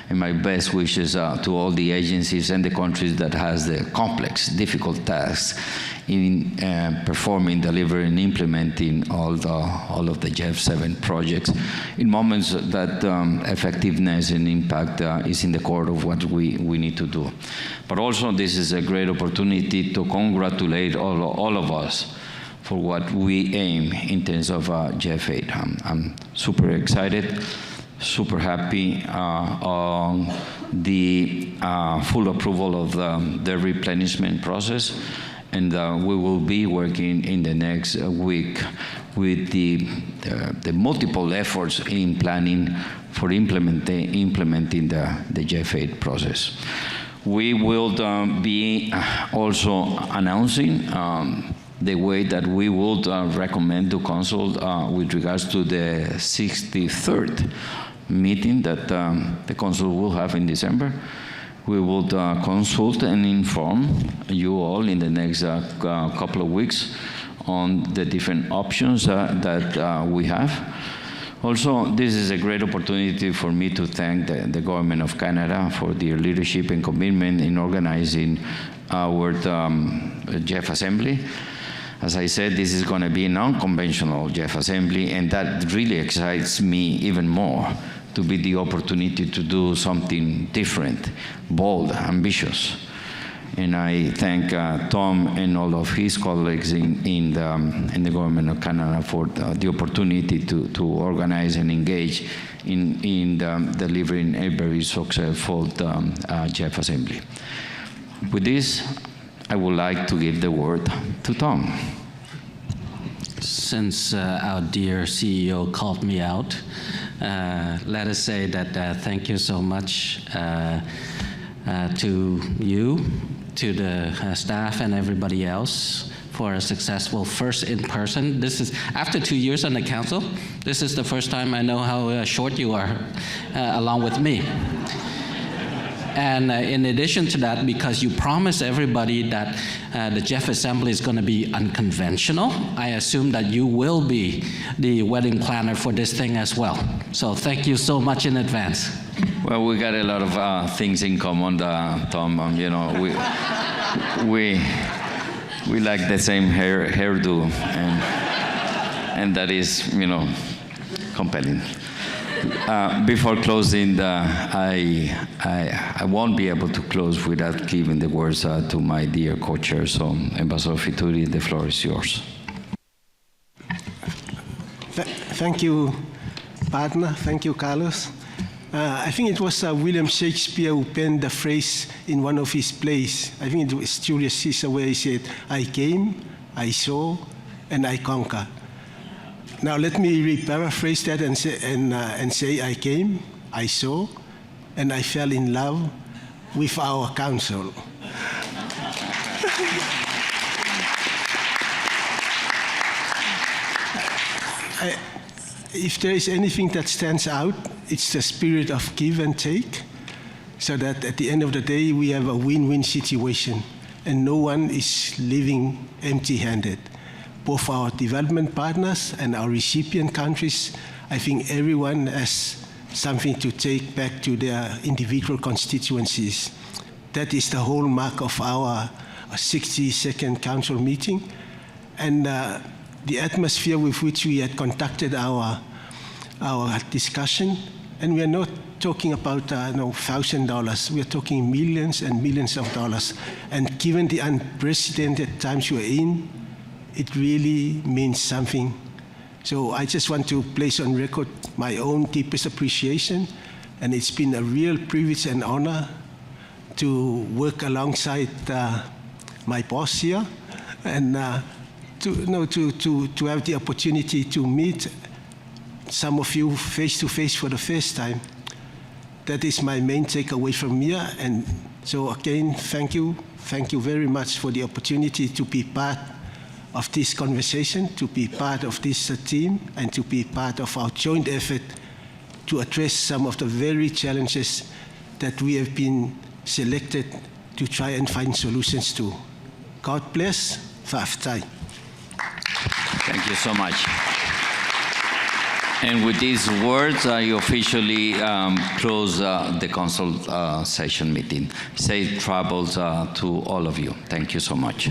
And my best wishes to all the agencies and the countries that has the complex, difficult tasks in performing, delivering, and implementing all of the GEF 7 projects in moments that effectiveness and impact is in the core of what we need to do. But also this is a great opportunity to congratulate all of us for what we aim in terms of GEF 8. I'm super excited, super happy on the full approval of the replenishment process. And we will be working in the next week with the multiple efforts in planning for implementing the GEF 8 process. We will be also announcing the way that we would recommend to Council with regards to the 63rd meeting that the Council will have in December. We will consult and inform you all in the next couple of weeks on the different options that we have. Also, this is a great opportunity for me to thank the Government of Canada for their leadership and commitment in organizing our GEF Assembly. As I said, this is going to be a non-conventional GEF Assembly, and that really excites me even more, to be the opportunity to do something different, bold, ambitious. And I thank Tom and all of his colleagues in the Government of Canada for the opportunity to organize and engage in delivering a very successful GEF Assembly. With this, I would like to give the word to Tom. Since our dear CEO called me out, let us say that thank you so much to you, to the staff and everybody else for a successful first in-person. This is, after 2 years on the council, this is the first time I know how short you are, along with me. And in addition to that, because you promised everybody that the GEF assembly is going to be unconventional, I assume that you will be the wedding planner for this thing as well. So thank you so much in advance. Well, we got a lot of things in common, Tom. You know, we like the same hairdo, and that is, you know, compelling. Before closing, I won't be able to close without giving the words to my dear co-chair. So, Ambassador Fituri, the floor is yours. Thank you, partner. Thank you, Carlos. I think it was William Shakespeare who penned the phrase in one of his plays. I think it was Julius Caesar, where he said, "I came, I saw, and I conquer." Now let me paraphrase that and say, I came, I saw, and I fell in love with our council. If there is anything that stands out, it's the spirit of give and take, so that at the end of the day, we have a win-win situation, and no one is living empty-handed. Both our development partners and our recipient countries, I think everyone has something to take back to their individual constituencies. That is the hallmark of our 62nd Council meeting. And the atmosphere with which we had conducted our discussion, and we are not talking about $1,000, we are talking millions and millions of dollars. And given the unprecedented times we are in, it really means something. So I just want to place on record my own deepest appreciation, and it's been a real privilege and honor to work alongside my boss here, and to have the opportunity to meet some of you face to face for the first time. That is my main takeaway from here. And so again, thank you very much for the opportunity to be part of this conversation, to be part of this team, and to be part of our joint effort to address some of the very challenges that we have been selected to try and find solutions to. God bless. Fa'afetai. Thank you so much. And with these words, I officially close the council session meeting. Safe travels to all of you. Thank you so much.